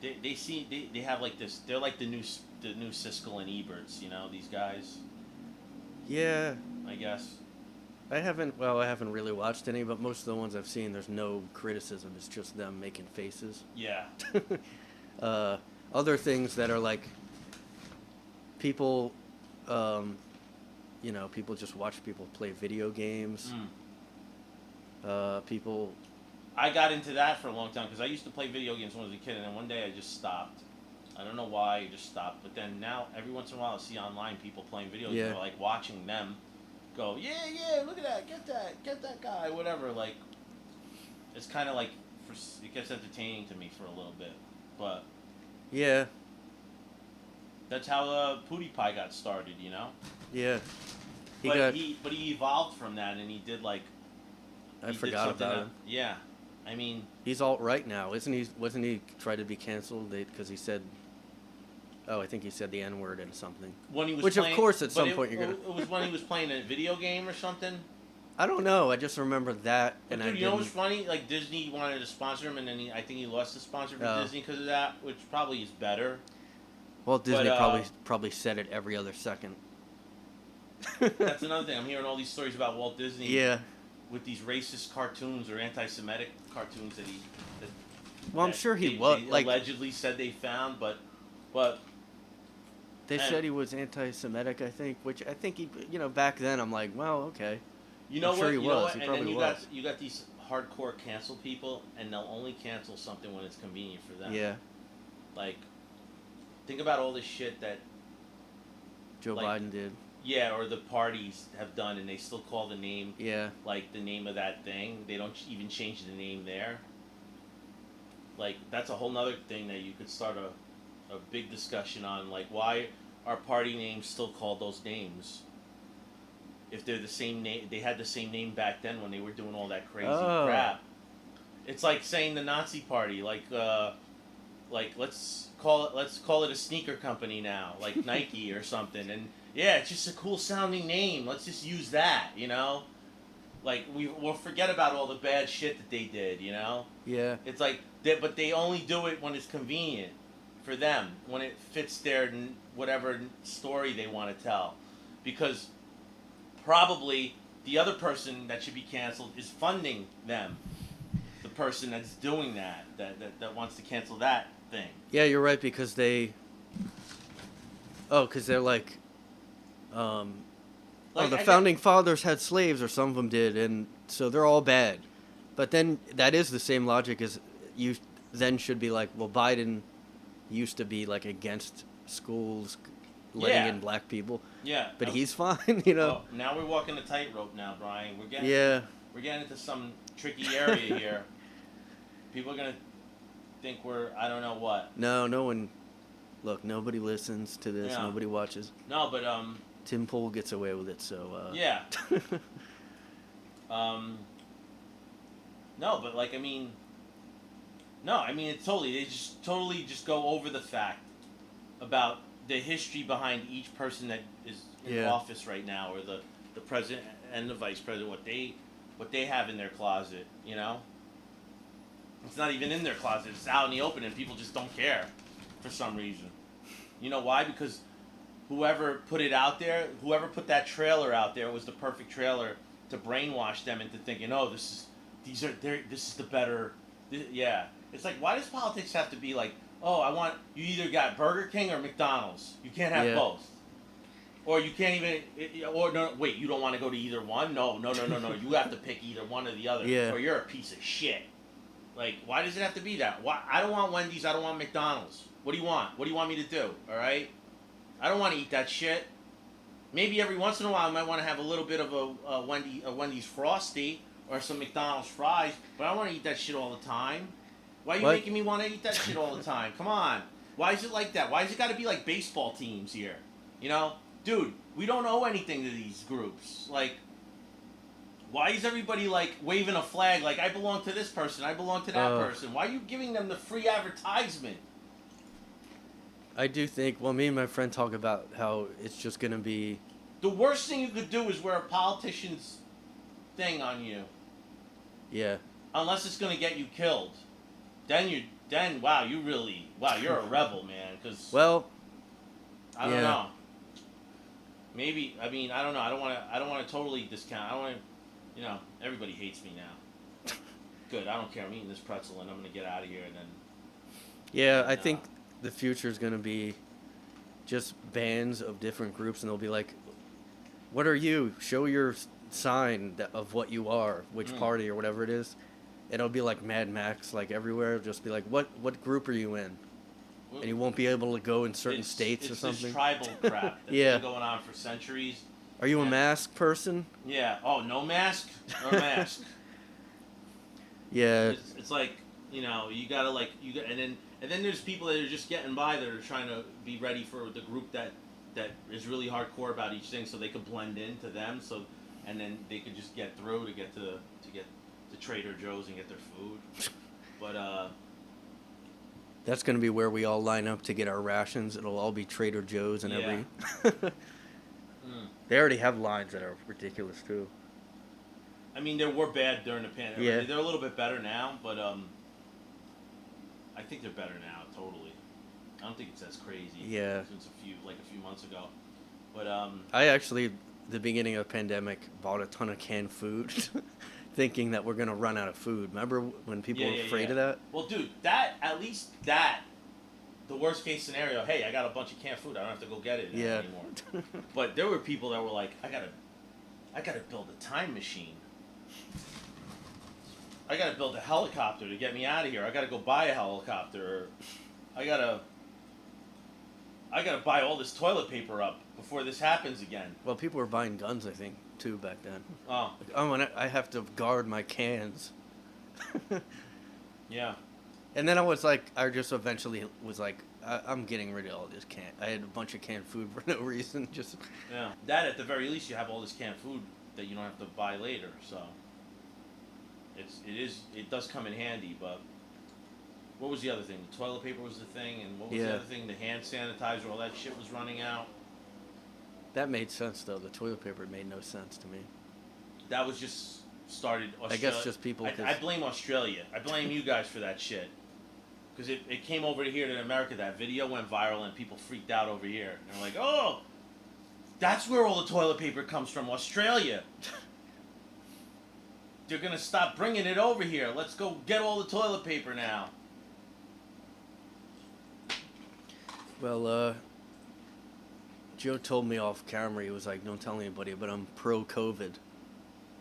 they have like this. They're like the new Siskel and Eberts. These guys. Yeah. I guess. I haven't really watched any, but most of the ones I've seen, there's no criticism. It's just them making faces. Yeah. Other things that are like people, people just watch people play video games. People. I got into that for a long time because I used to play video games when I was a kid, and then one day I just stopped. I don't know why I just stopped, but then now every once in a while I see online people playing video games, or like watching them. Go, yeah, look at that, get that guy, whatever. Like, it's kind of like, it gets entertaining to me for a little bit, but yeah, that's how PewDiePie got started, Yeah, he evolved from that, and he did like. I forgot about him. Yeah, I mean. He's alt-right now, isn't he? Wasn't he tried to be canceled because he said? Oh, I think he said the N-word and something. When he was Which, playing, of course, at some it, point you're gonna. It was when he was playing a video game or something. I don't know. I just remember that, But and dude, I you know what's funny? Like Disney wanted to sponsor him, and then I think he lost the sponsor for Disney because of that, which probably is better. Well, Disney probably said it every other second. That's another thing. I'm hearing all these stories about Walt Disney. Yeah. With these racist cartoons or anti-Semitic cartoons that I'm sure he was. They like allegedly said they found, but. They said he was anti-Semitic, I think, which I think he, back then I'm like, well, okay. You know I'm what? sure he you know was. what? He And probably then was. you got these hardcore cancel people, and they'll only cancel something when it's convenient for them. Yeah. Like, think about all this shit that Joe Biden did. Yeah, or the parties have done, and they still call the name. Yeah. Like the name of that thing. They don't even change the name there. Like, that's a whole nother thing that you could start a big discussion on. Like, why are party names still called those names? If they're the same name, they had the same name back then when they were doing all that crazy crap. It's like saying the Nazi Party, like let's call it a sneaker company now, like Nike or something. And yeah, it's just a cool sounding name. Let's just use that, Like we'll forget about all the bad shit that they did, Yeah. It's like, but they only do it when it's convenient for them, when it fits their whatever story they want to tell, because probably the other person that should be canceled is funding them. The person that's doing that wants to cancel that thing. Yeah, you're right, because they're like, the founding fathers had slaves, or some of them did, and so they're all bad. But then that is the same logic as you then should be like, well, Biden used to be like against schools letting in black people. Yeah. But he's fine, Well, now we're walking the tightrope now, Brian. We're getting into some tricky area here. People are gonna think we're I don't know what. No one. Look, nobody listens to this. Yeah. Nobody watches. No, but Tim Pool gets away with it, so. Yeah. No, but like it's they totally just go over the fact about the history behind each person that is in office right now, or the president and the vice president, what they have in their closet, It's not even in their closet, it's out in the open, and people just don't care for some reason. You know why? Because whoever put it out there, whoever put that trailer out there was the perfect trailer to brainwash them into thinking, oh, this is the better, yeah. It's like, why does politics have to be like, oh, you either got Burger King or McDonald's. You can't have Yeah. both. Or you can't even, or no, wait, you don't want to go to either one? No. You have to pick either one or the other. Yeah. Or you're a piece of shit. Like, why does it have to be that? Why? I don't want Wendy's. I don't want McDonald's. What do you want? What do you want me to do? All right? I don't want to eat that shit. Maybe every once in a while I might want to have a little bit of a Wendy's Frosty or some McDonald's fries, but I don't want to eat that shit all the time. Why are you What? making me want to eat that shit all the time? Come on. Why is it like that? Why is it got to be like baseball teams here? You know? Dude, we don't owe anything to these groups. Like, why is everybody like waving a flag like I belong to this person, I belong to that person? Why are you giving them the free advertisement? I do think, well, me and my friend talk about how it's just going to be... The worst thing you could do is wear a politician's thing on you. Yeah. Unless it's going to get you killed. Then you're a rebel, man. Cause Well, I don't yeah. know. Maybe, I mean, I don't know. I don't want to totally discount. I don't want to, everybody hates me now. Good, I don't care. I'm eating this pretzel and I'm going to get out of here and then... Yeah, I think the future is going to be just bands of different groups, and they'll be like, what are you? Show your sign of what you are, which party or whatever it is. And it'll be like Mad Max, like everywhere. It'll just be like, what group are you in? And you won't be able to go in certain states or something. It's this tribal crap that's Yeah. been going on for centuries. Are you a mask person? Yeah. Oh, no mask or mask. Yeah. It's like, you gotta and then there's people that are just getting by that are trying to be ready for the group that is really hardcore about each thing, so they could blend into them. So, and then they could just get through to get to Trader Joe's and get their food. But That's going to be where we all line up to get our rations. It'll all be Trader Joe's and every... They already have lines that are ridiculous, too. I mean, they were bad during the pandemic. Yeah. They're a little bit better now, but I think they're better now, totally. I don't think it's as crazy. Yeah. Since a few months ago. But I actually, the beginning of the pandemic, bought a ton of canned food, thinking that we're going to run out of food. Remember when people were afraid of that? Well, dude, the worst case scenario, hey, I got a bunch of canned food, I don't have to go get it anymore. But there were people that were like, I gotta build a time machine. I gotta build a helicopter to get me out of here. I gotta go buy a helicopter. I gotta buy all this toilet paper up before this happens again. Well, people were buying guns, I think, too, back then. Oh. And I have to guard my cans. Yeah. And then I just eventually was like, I'm getting rid of all this can. I had a bunch of canned food for no reason. Just Yeah. That at the very least, you have all this canned food that you don't have to buy later. So it does come in handy. But what was the other thing? The toilet paper was the thing, and what was the other thing? The hand sanitizer, all that shit was running out. That made sense, though. The toilet paper made no sense to me. That was just started. I guess just people. I blame Australia. I blame you guys for that shit. Because it came over here to America. That video went viral and people freaked out over here. And they're like, oh, that's where all the toilet paper comes from, Australia. They're going to stop bringing it over here. Let's go get all the toilet paper now. Well, Joe told me off camera, he was like, don't tell anybody, but I'm pro-COVID.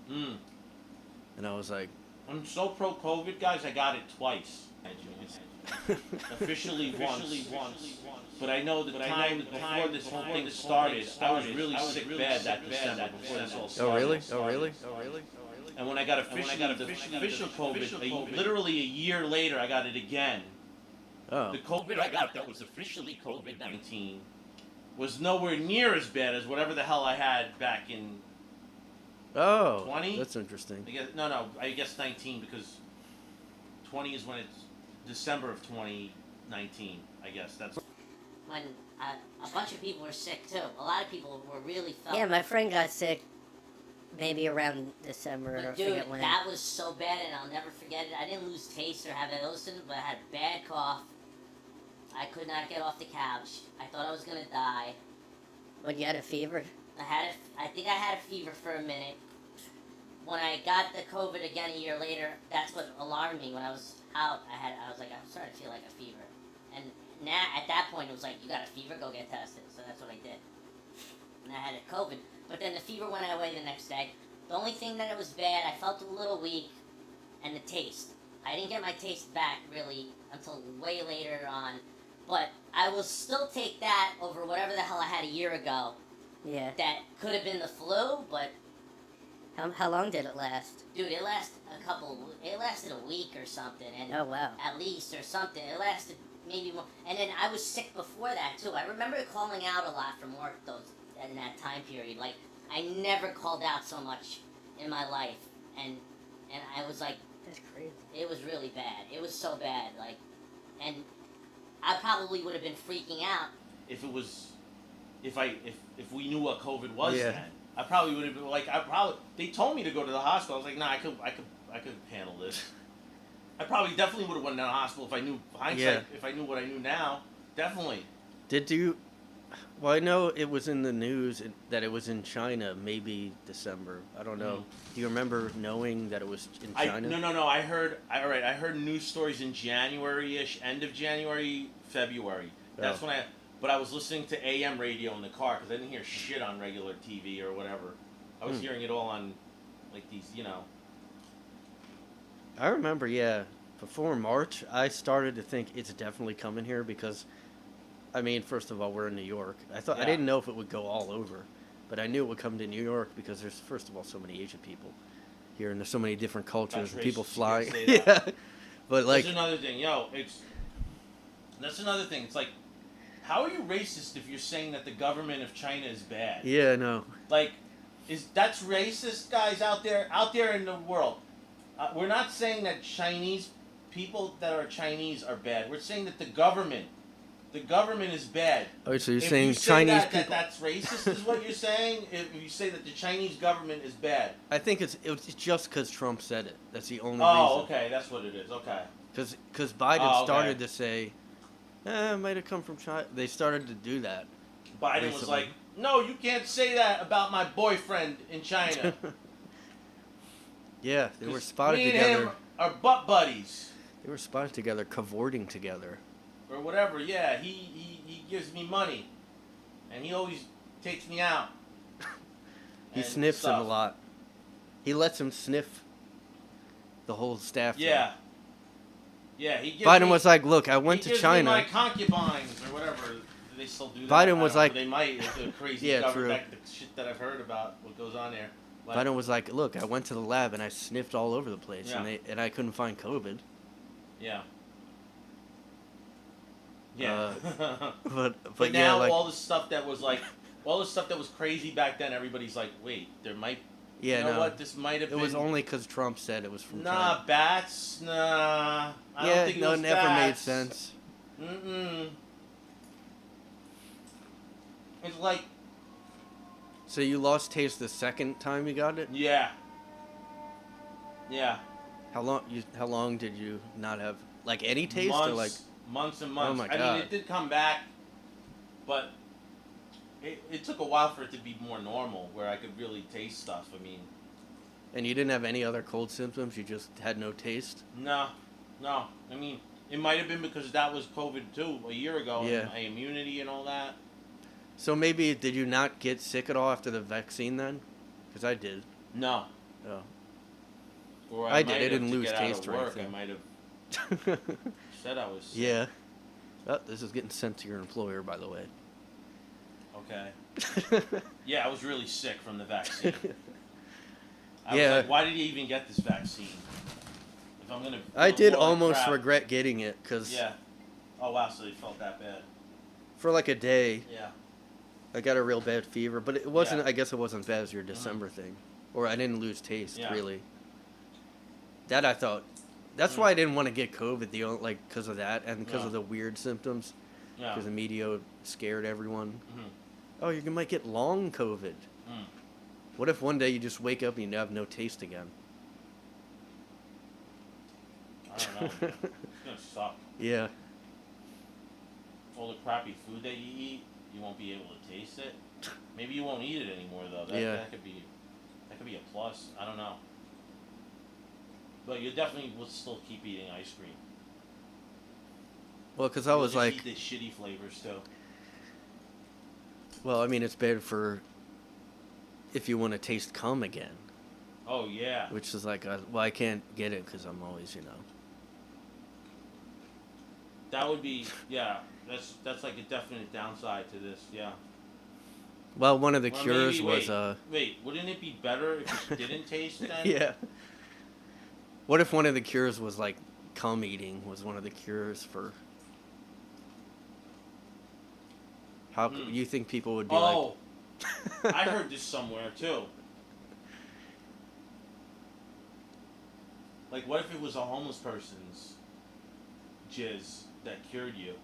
And I was like... I'm so pro-COVID, guys, I got it twice. Officially once. But I know the time before this whole thing started, I was really sick bad that December before this all started. Oh, really? And when I got official COVID, literally a year later, I got it again. Oh. The COVID I got that was officially COVID-19 was nowhere near as bad as whatever the hell I had back in 20? That's interesting. I guess 19, because 20 is when it's December of 2019, I guess. That's When a bunch of people were sick too. A lot of people were really felt. Yeah, my friend got sick maybe around December. But I dude, forget when. that was so bad, and I'll never forget it. I didn't lose taste or have illness, but I had a bad cough. I could not get off the couch. I thought I was gonna die. When you had a fever? I think I had a fever for a minute. when I got the COVID again a year later, that's what alarmed me. When I was out, I was like, I'm starting to feel like a fever. And now, at that point, it was like, you got a fever, go get tested. So that's what I did. And I had a COVID. But then the fever went away the next day. The only thing that it was bad, I felt a little weak, and the taste. I didn't get my taste back, really, until way later on. But I will still take that over whatever the hell I had a year ago. Yeah. That could have been the flu, but How long did it last? dude, it lasted a week or something, and Oh, wow. at least or something. It lasted maybe more, and then I was sick before that too. I remember calling out a lot from work in that time period. Like I never called out so much in my life, and I was like, That's crazy. it was really bad. It was so bad, like, and I probably would have been freaking out. If it was, if we knew what COVID was Yeah. then, I probably would have been like, they told me to go to the hospital. I was like, nah, I could handle this. I probably definitely would have went to the hospital if I knew hindsight. Yeah. If I knew what I knew now, definitely. Did you? Well, I know it was in the news that it was in China, maybe December. I don't know. Do you remember knowing that it was in China? No. I heard news stories in January-ish, end of January, February. That's Oh. when but I was listening to AM radio in the car because I didn't hear shit on regular TV or whatever. I was hearing it all on, like these, I remember, yeah. Before March, I started to think it's definitely coming here because, I mean, first of all, we're in New York. I Yeah. didn't know if it would go all over, but I knew it would come to New York because there's, first of all, so many Asian people here, and there's so many different cultures That's and people racist, you flying. gotta say that. Yeah, but like, That's another thing, that's another thing. It's like, how are you racist if you're saying that the government of China is bad? yeah, no, Like, that's racist, guys out there in the world. We're not saying that Chinese people that are Chinese are bad. We're saying that the government is bad. oh, so you're If saying you say Chinese that, people? that's racist, is what you're saying. If you say that the Chinese government is bad. I think it's just because Trump said it. That's the only Oh, reason. okay, that's what it is. Okay. Because Biden Oh, okay. started to say, it might have come from China. They started to do that. Biden was Recently. like, no, you can't say that about my boyfriend in China. Yeah, they were 'Cause spotted me and together. him are butt buddies. They were spotted together, cavorting together. Or whatever, yeah. He gives me money. And he always takes me out. He and sniffs him a stuff. lot. He lets him sniff the whole staff. there. Yeah. Yeah, he gives Biden me, was like, look, I went he to gives China. me my concubines or whatever. Do they still do that? Biden I was don't know. like- They might. It's the crazy Yeah, government, the shit that I've heard about what goes on there. Like, Biden was like, look, I went to the lab and I sniffed all over the place, Yeah. and I couldn't find COVID. yeah. Yeah. But yeah, now like, all the stuff that was crazy back then, everybody's like, wait, there might. yeah, You know no, what? This might have it been. was only because Trump said it was from Nah, China. bats. Nah. I Yeah, don't think no, it was it never made bats. sense. Mm-mm. It's like, So you lost taste the second time you got it? yeah. Yeah. How long did you not have like any taste months, or like? months and months. Oh my I mean, God. it did come back, but it took a while for it to be more normal, where I could really taste stuff. I mean, And you didn't have any other cold symptoms? You just had no taste? no. I mean, it might have been because that was COVID too a year ago. Yeah. And my immunity and all that. So maybe did you not get sick at all after the vaccine then? Because I did. No. Oh. Or I did. might I have didn't to lose get out of taste or work, anything. I might have said I was sick. Yeah. Oh, this is getting sent to your employer, by the way. Okay. Yeah, I was really sick from the vaccine. I Yeah. was like, why did you even get this vaccine? If I'm gonna. I feel did more like almost crap. regret getting it because Yeah. Oh wow, so they felt that bad. for like a day Yeah. I got a real bad fever, but it wasn't. Yeah. I guess it wasn't as bad as your December thing, or I didn't lose taste Yeah. really. That I thought. That's why I didn't want to get COVID. Because of that and because Yeah. of the weird symptoms. Yeah. Because the media scared everyone. Mhm. Oh, you might get long COVID. Mm. What if one day you just wake up and you have no taste again? I don't know. Man. It's gonna suck. Yeah. All the crappy food that you eat, you won't be able to taste it. Maybe you won't eat it anymore though. Yeah. That could be a plus. I don't know. But you definitely will still keep eating ice cream. Well, because I You'll was just like, eat the shitty flavors too. well, I mean, it's bad for if you want to taste cum again, Oh yeah. which is like, well, I can't get it because I'm always, That would be That's like a definite downside to this. Yeah. Well, one of the Or cures maybe, was, wait, wouldn't it be better if it didn't taste then? yeah. What if one of the cures was like cum eating was one of the cures for? How you think people would be Oh, I heard this somewhere too. Like, what if it was a homeless person's jizz that cured you,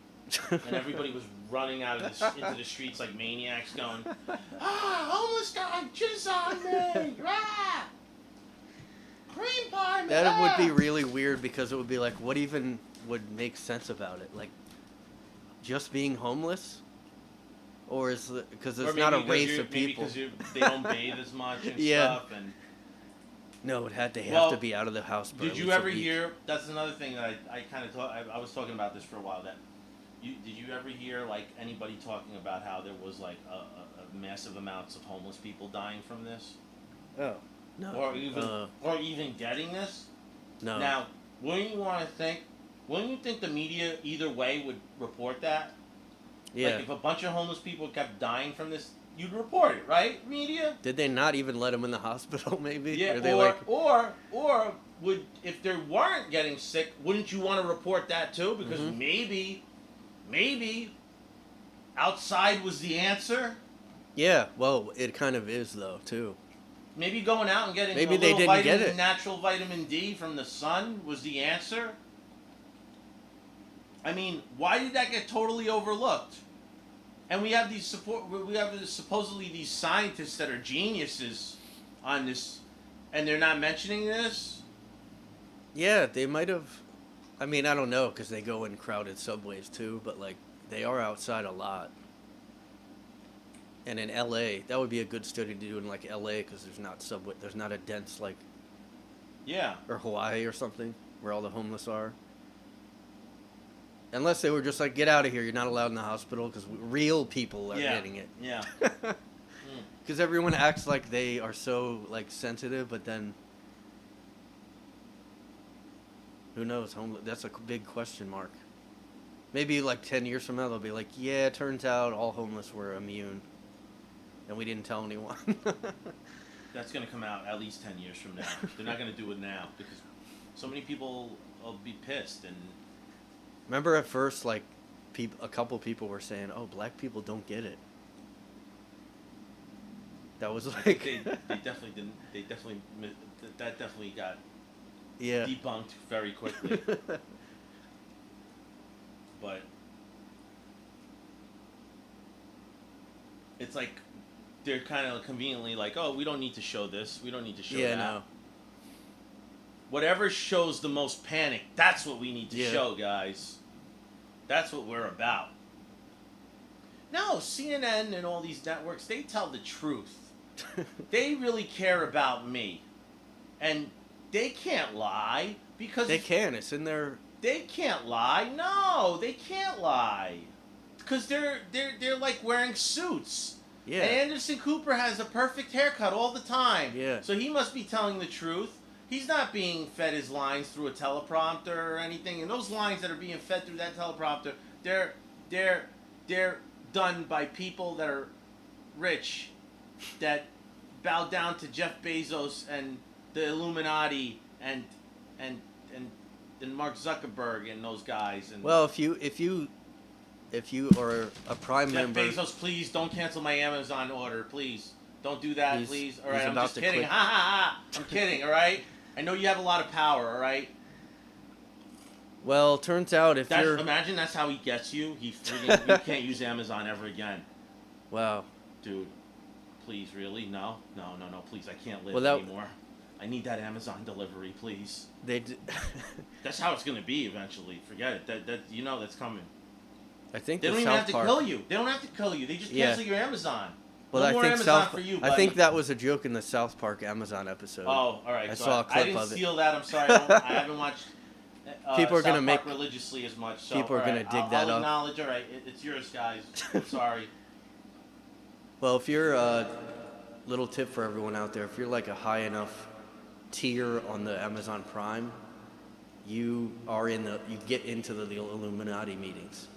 and everybody was running out of into the streets like maniacs, going, homeless guy, jizz on me, ah! Cream pie, man. That would be really weird because it would be like, what even would make sense about it? Like, just being homeless, or is because Or there's maybe not a because race of maybe people. because they don't bathe as much and Yeah. stuff, and. No, they have Well, to be out of the house. For Did at you least a ever week. hear? That's another thing that I kind of I was talking about this for a while. Did you ever hear like anybody talking about how there was like a massive amounts of homeless people dying from this, Oh no. or even getting this? No. Now, wouldn't you think the media either way would report that? Yeah. Like if a bunch of homeless people kept dying from this, you'd report it, right? Media. Did they not even let him in the hospital? Maybe. Yeah, Or they or would if they weren't getting sick, wouldn't you want to report that too? Because maybe outside was the answer. Yeah. Well, it kind of is though too. Maybe going out and getting Maybe a they little didn't get it. natural vitamin D from the sun was the answer. I mean, why did that get totally overlooked? And we have supposedly these scientists that are geniuses on this, and they're not mentioning this. Yeah, they might have. I mean, I don't know because they go in crowded subways too, but like they are outside a lot. And in LA, that would be a good study to do in like LA because there's not subway, there's not a dense like, Yeah. or Hawaii or something where all the homeless are. Unless they were just like, get out of here, you're not allowed in the hospital because real people are getting it. Yeah. Because everyone acts like they are so like sensitive, but then who knows? That's a big question mark. Maybe like 10 years from now they'll be like, yeah, it turns out all homeless were immune, and we didn't tell anyone. That's gonna come out at least 10 years from now. They're not gonna do it now because so many people will be pissed. And Remember at first, like, a couple people were saying, "Oh, black people don't get it." That was like they definitely didn't. That definitely got yeah. debunked very quickly. But it's like they're kind of conveniently like, oh, we don't need to show this. We don't need to show Yeah, that. no. Whatever shows the most panic, that's what we need to Yeah. show, guys. That's what we're about. No, CNN and all these networks, they tell the truth. They really care about me. And they can't lie because They can. It's in their. they can't lie. No, they can't lie. Because they're like wearing suits. Yeah. And Anderson Cooper has a perfect haircut all the time. Yeah. So he must be telling the truth. He's not being fed his lines through a teleprompter or anything. And those lines that are being fed through that teleprompter, they're done by people that are rich, that bow down to Jeff Bezos and the Illuminati and Mark Zuckerberg and those guys. And Well, if you are a prime Jeff member, Bezos, please don't cancel my Amazon order, please. Don't do that, He's- please. All he's right, I'm about just to kidding. quit. Ha ha ha! I'm kidding. All right. I know you have a lot of power. All right. well, turns out if you're Imagine that's how he gets you. You can't use Amazon ever again, wow. dude. Please, really? No. Please, I can't live Well, that- anymore. I need that Amazon delivery, please. They d- That's how it's gonna be eventually. Forget it. That's coming. I think They the don't even South have to Park. kill you. They don't have to kill you. They just Yeah. cancel your Amazon. Well, No I more think Amazon South. for you, I buddy. think that was a joke in the South Park Amazon episode. Oh, all right. I so saw a clip I didn't of it. steal that. I'm sorry. I haven't watched. People are South gonna Park make- religiously as much. So, people are all gonna right, dig that I'll up. acknowledge. All right, it's yours, guys. I'm sorry. Well, if you're little tip for everyone out there, if you're like a high enough tier on the Amazon Prime, you get into the Illuminati meetings,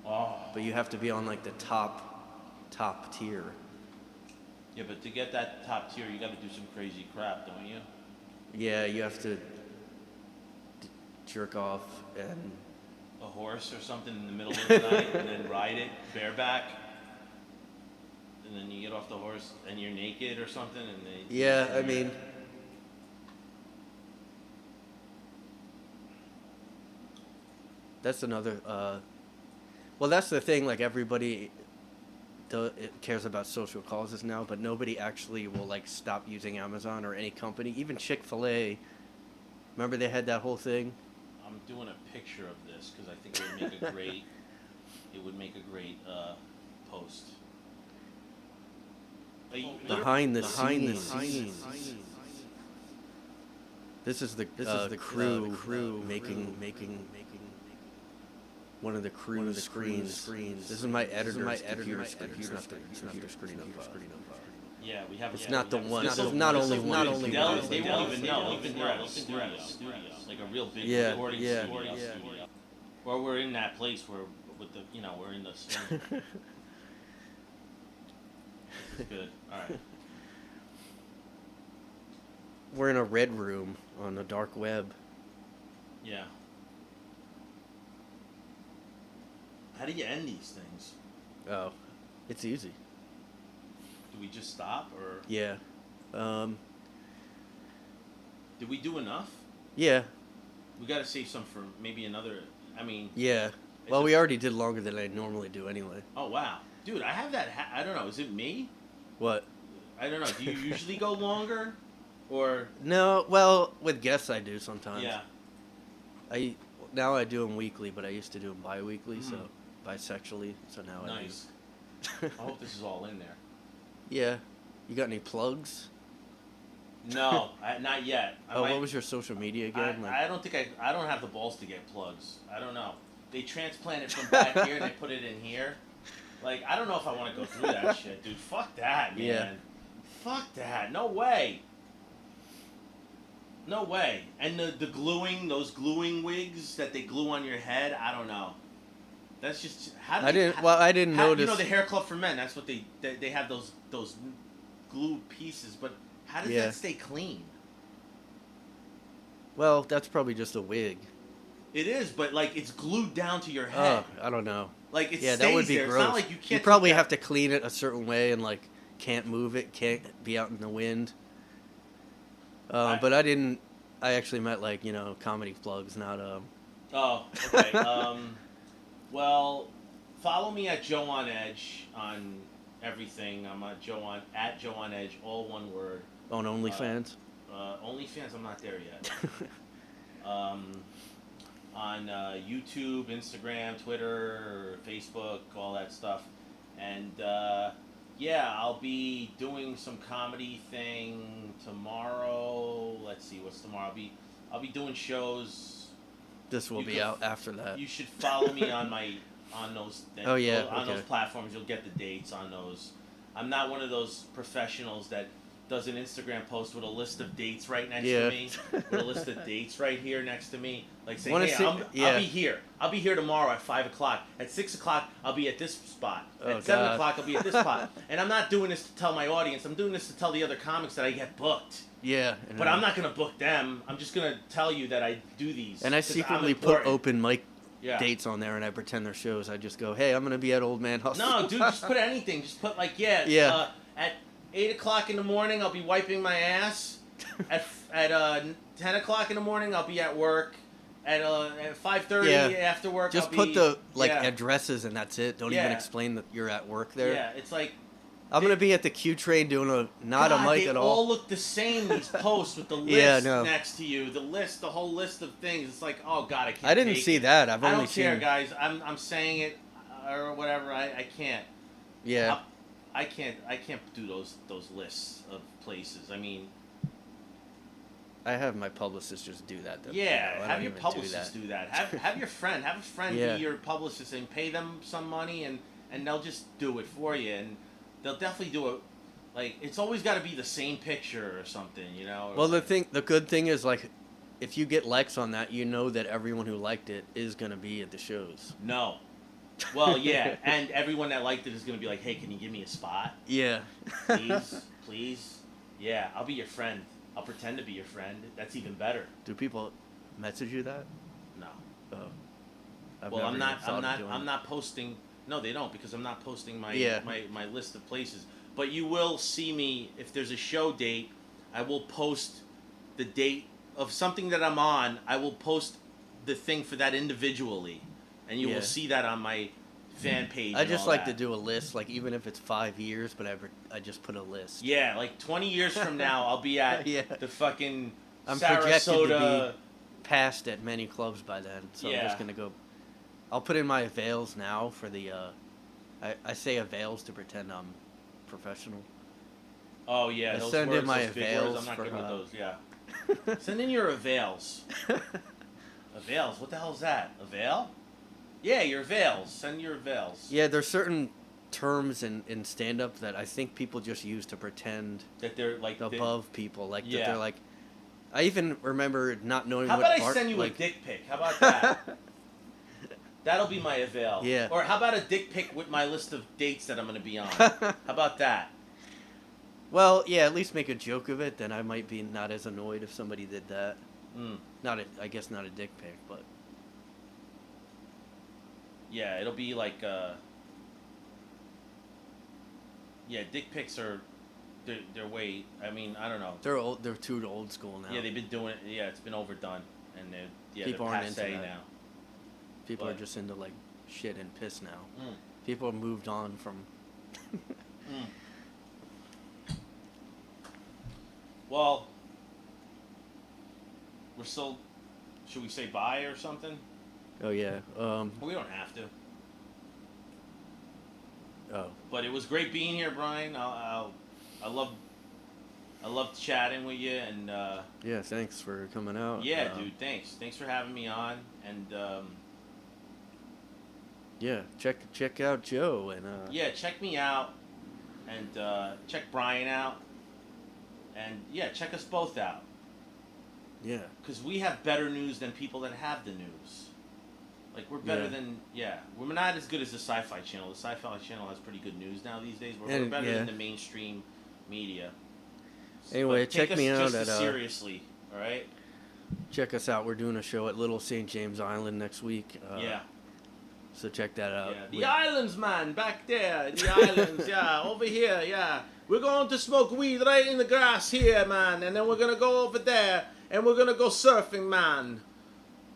Oh. but you have to be on like the top tier. Yeah, but to get that top tier, you got to do some crazy crap, don't you? Yeah, you have to jerk off and A horse or something in the middle of the night, and then ride it bareback, and then you get off the horse and you're naked or something, and they. yeah, I mean, that's another. Well, that's the thing. Like everybody it cares about social causes now, but nobody actually will like stop using Amazon or any company. Even Chick-fil-A. Remember they had that whole thing. I'm doing a picture of this because I think it would make a great. It would make a great post. Behind the scenes. This is the crew making one of the crew's screens. This is my editor's computer screen. It's not the computer screen of. Yeah, we have. It's not the one. This It's is not this only is one. They Only won't one. even know. Even we're at a studio, like a real big Yeah, recording yeah, studio. yeah. Or we're in that place where, with the, we're in the. This is good. All right. We're in a red room on the dark web. Yeah. How do you end these things? Oh, it's easy. Do we just stop, or Yeah. did we do enough? Yeah. We got to save some for maybe another. I mean. Yeah. Well, we already did longer than I normally do anyway. Oh wow, dude! I have that. I don't know. Is it me? What? I don't know. Do you usually go longer, or? No, well, with guests I do sometimes. Yeah. Now I do them weekly, but I used to do them bi-weekly, so Mhm. bisexually. So now Nice. I do. I hope this is all in there. Yeah. You got any plugs? No, not yet. What was your social media again? I don't think I don't have the balls to get plugs. I don't know. They transplant it from back here and they put it in here. Like, I don't know if I want to go through that shit, dude. Fuck that, man. Yeah. Fuck that. No way. No way. And the gluing, those gluing wigs that they glue on your head, I don't know. That's just I didn't notice. You know, the Hair Club for Men. That's what they have those glue pieces. But how does that stay clean? Well, that's probably just a wig. It is, but like it's glued down to your head. Oh, I don't know. Like it stays that would be there. gross. It's not like you can't. You probably take that- have to clean it a certain way and like can't move it, can't be out in the wind. But I didn't. I actually meant like comedy plugs, not Oh, okay. Well, follow me at Joe on Edge on everything. I'm at Joe on Edge, all one word. on OnlyFans. OnlyFans, I'm not there yet. On YouTube, Instagram, Twitter, Facebook, all that stuff, and yeah, I'll be doing some comedy thing tomorrow. Let's see, what's tomorrow? I'll be doing shows. This will You be can- out after that. You should follow me on those. Oh, yeah, on those okay. platforms, you'll get the dates on those. I'm not one of those professionals that does an Instagram post with a list of dates right next Yeah. to me, with a list of dates right here next to me, like saying, Wanna "Hey, see- I'll yeah. be here. I'll be here tomorrow at 5:00. At 6:00, I'll be at this spot. Oh, At 7:00, God. I'll be at this spot." And I'm not doing this to tell my audience. I'm doing this to tell the other comics that I get booked. Yeah. But I'm not gonna book them. I'm just gonna tell you that I do these. And I 'cause I'm secretly put important. open mic Yeah. dates on there, and I pretend they're shows. I just go, "Hey, I'm gonna be at Old Man Hustle." No, dude, just put anything. Just put like at 8:00 in the morning, I'll be wiping my ass. At 10:00 in the morning, I'll be at work. At 5:30 after work, Just I'll put be, the yeah. addresses, and that's it. Don't even Yeah. explain that you're at work there. Yeah, it's like I'm gonna be at the Q train doing not God, a mic they at all look the same. These posts with the list Yeah, no. next to you, the whole list of things. It's like, oh God, I can't. I didn't take see it. that. I've I only don't care, seen. guys. I'm saying it or whatever. I can't. Yeah. I can't do those lists of places. I mean, I have my publicist just do that. Though, yeah, I have don't your even publicist do that. Have your friend Yeah. be your publicist and pay them some money, and they'll just do it for you, and they'll definitely do it. Like, it's always got to be the same picture or something, you know. Well, the good thing is, like, if you get likes on that, you know that everyone who liked it is gonna be at the shows. No. Well, yeah, and everyone that liked it is gonna be like, hey, can you give me a spot? Yeah. Please, please. Yeah, I'll be your friend. I'll pretend to be your friend. That's even better. Do people message you that? No. Oh. I've Well, never I'm even not. thought I'm of not. doing I'm it. not posting. No, they don't, because I'm not posting my Yeah. my list of places. But you will see me if there's a show date. I will post the date of something that I'm on. I will post the thing for that individually, and you Yeah. will see that on my fan page. I and just all like that. to do a list, like even if it's 5 years, but I just put a list. Yeah, like 20 years from now, I'll be at Yeah. the fucking I'm projected Sarasota. to be passed at many clubs by then, so I'm Yeah. just gonna go. I'll put in my avails now for the. I say avails to pretend I'm professional. Oh yeah, I those send words, in my those big avails words, I'm not for, good with those. Yeah, send in your avails. Avails? What the hell is that? Avail? Yeah, your avails. Send your avails. Yeah, there's certain terms in stand up that I think people just use to pretend That they're like above people, like that Yeah. they're like. I even remember not knowing How what. about I part, send you like, a dick pic? How about that? That'll be my avail. Yeah. Or how about a dick pic with my list of dates that I'm gonna be on? How about that? Well, yeah, at least make a joke of it. Then I might be not as annoyed if somebody did that. Mm. I guess not a dick pic, but Yeah, it'll be like. Yeah, dick pics are. They're way. I mean, I don't know. they're old. They're too old school now. Yeah, they've been doing it. Yeah, it's been overdone, and they're People they're aren't into passe that. now. People are but- just into like shit and piss now. Mm. People have moved on from. Mm. Well, we're still. Should we say bye or something? Oh yeah. We don't have to. Oh. But it was great being here, Brian. I loved chatting with you, and Yeah. Thanks for coming out. yeah, dude. Thanks for having me on, and Yeah. Check out Joe and. yeah, check me out, and check Brian out, and yeah, check us both out. Yeah. Because we have better news than people that have the news. Like, we're better Yeah. than, we're not as good as the Sci-Fi Channel. The Sci-Fi Channel has pretty good news now these days. We're And, better yeah. than the mainstream media. Anyway, But take check me us out just at, as seriously, all right? Check us out. We're doing a show at Little St. James Island next week. Yeah. So check that out. Yeah. The islands, man, back there. The islands, yeah. Over here, yeah. We're going to smoke weed right in the grass here, man. And then we're going to go over there and we're going to go surfing, man.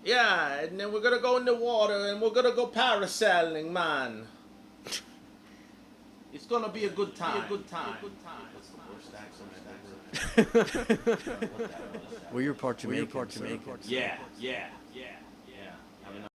Yeah, and then we're going to go in the water and we're going to go parasailing, man. It's going to be a good time. That's the worst accent I've ever heard. Well, you're part Jamaican. Yeah.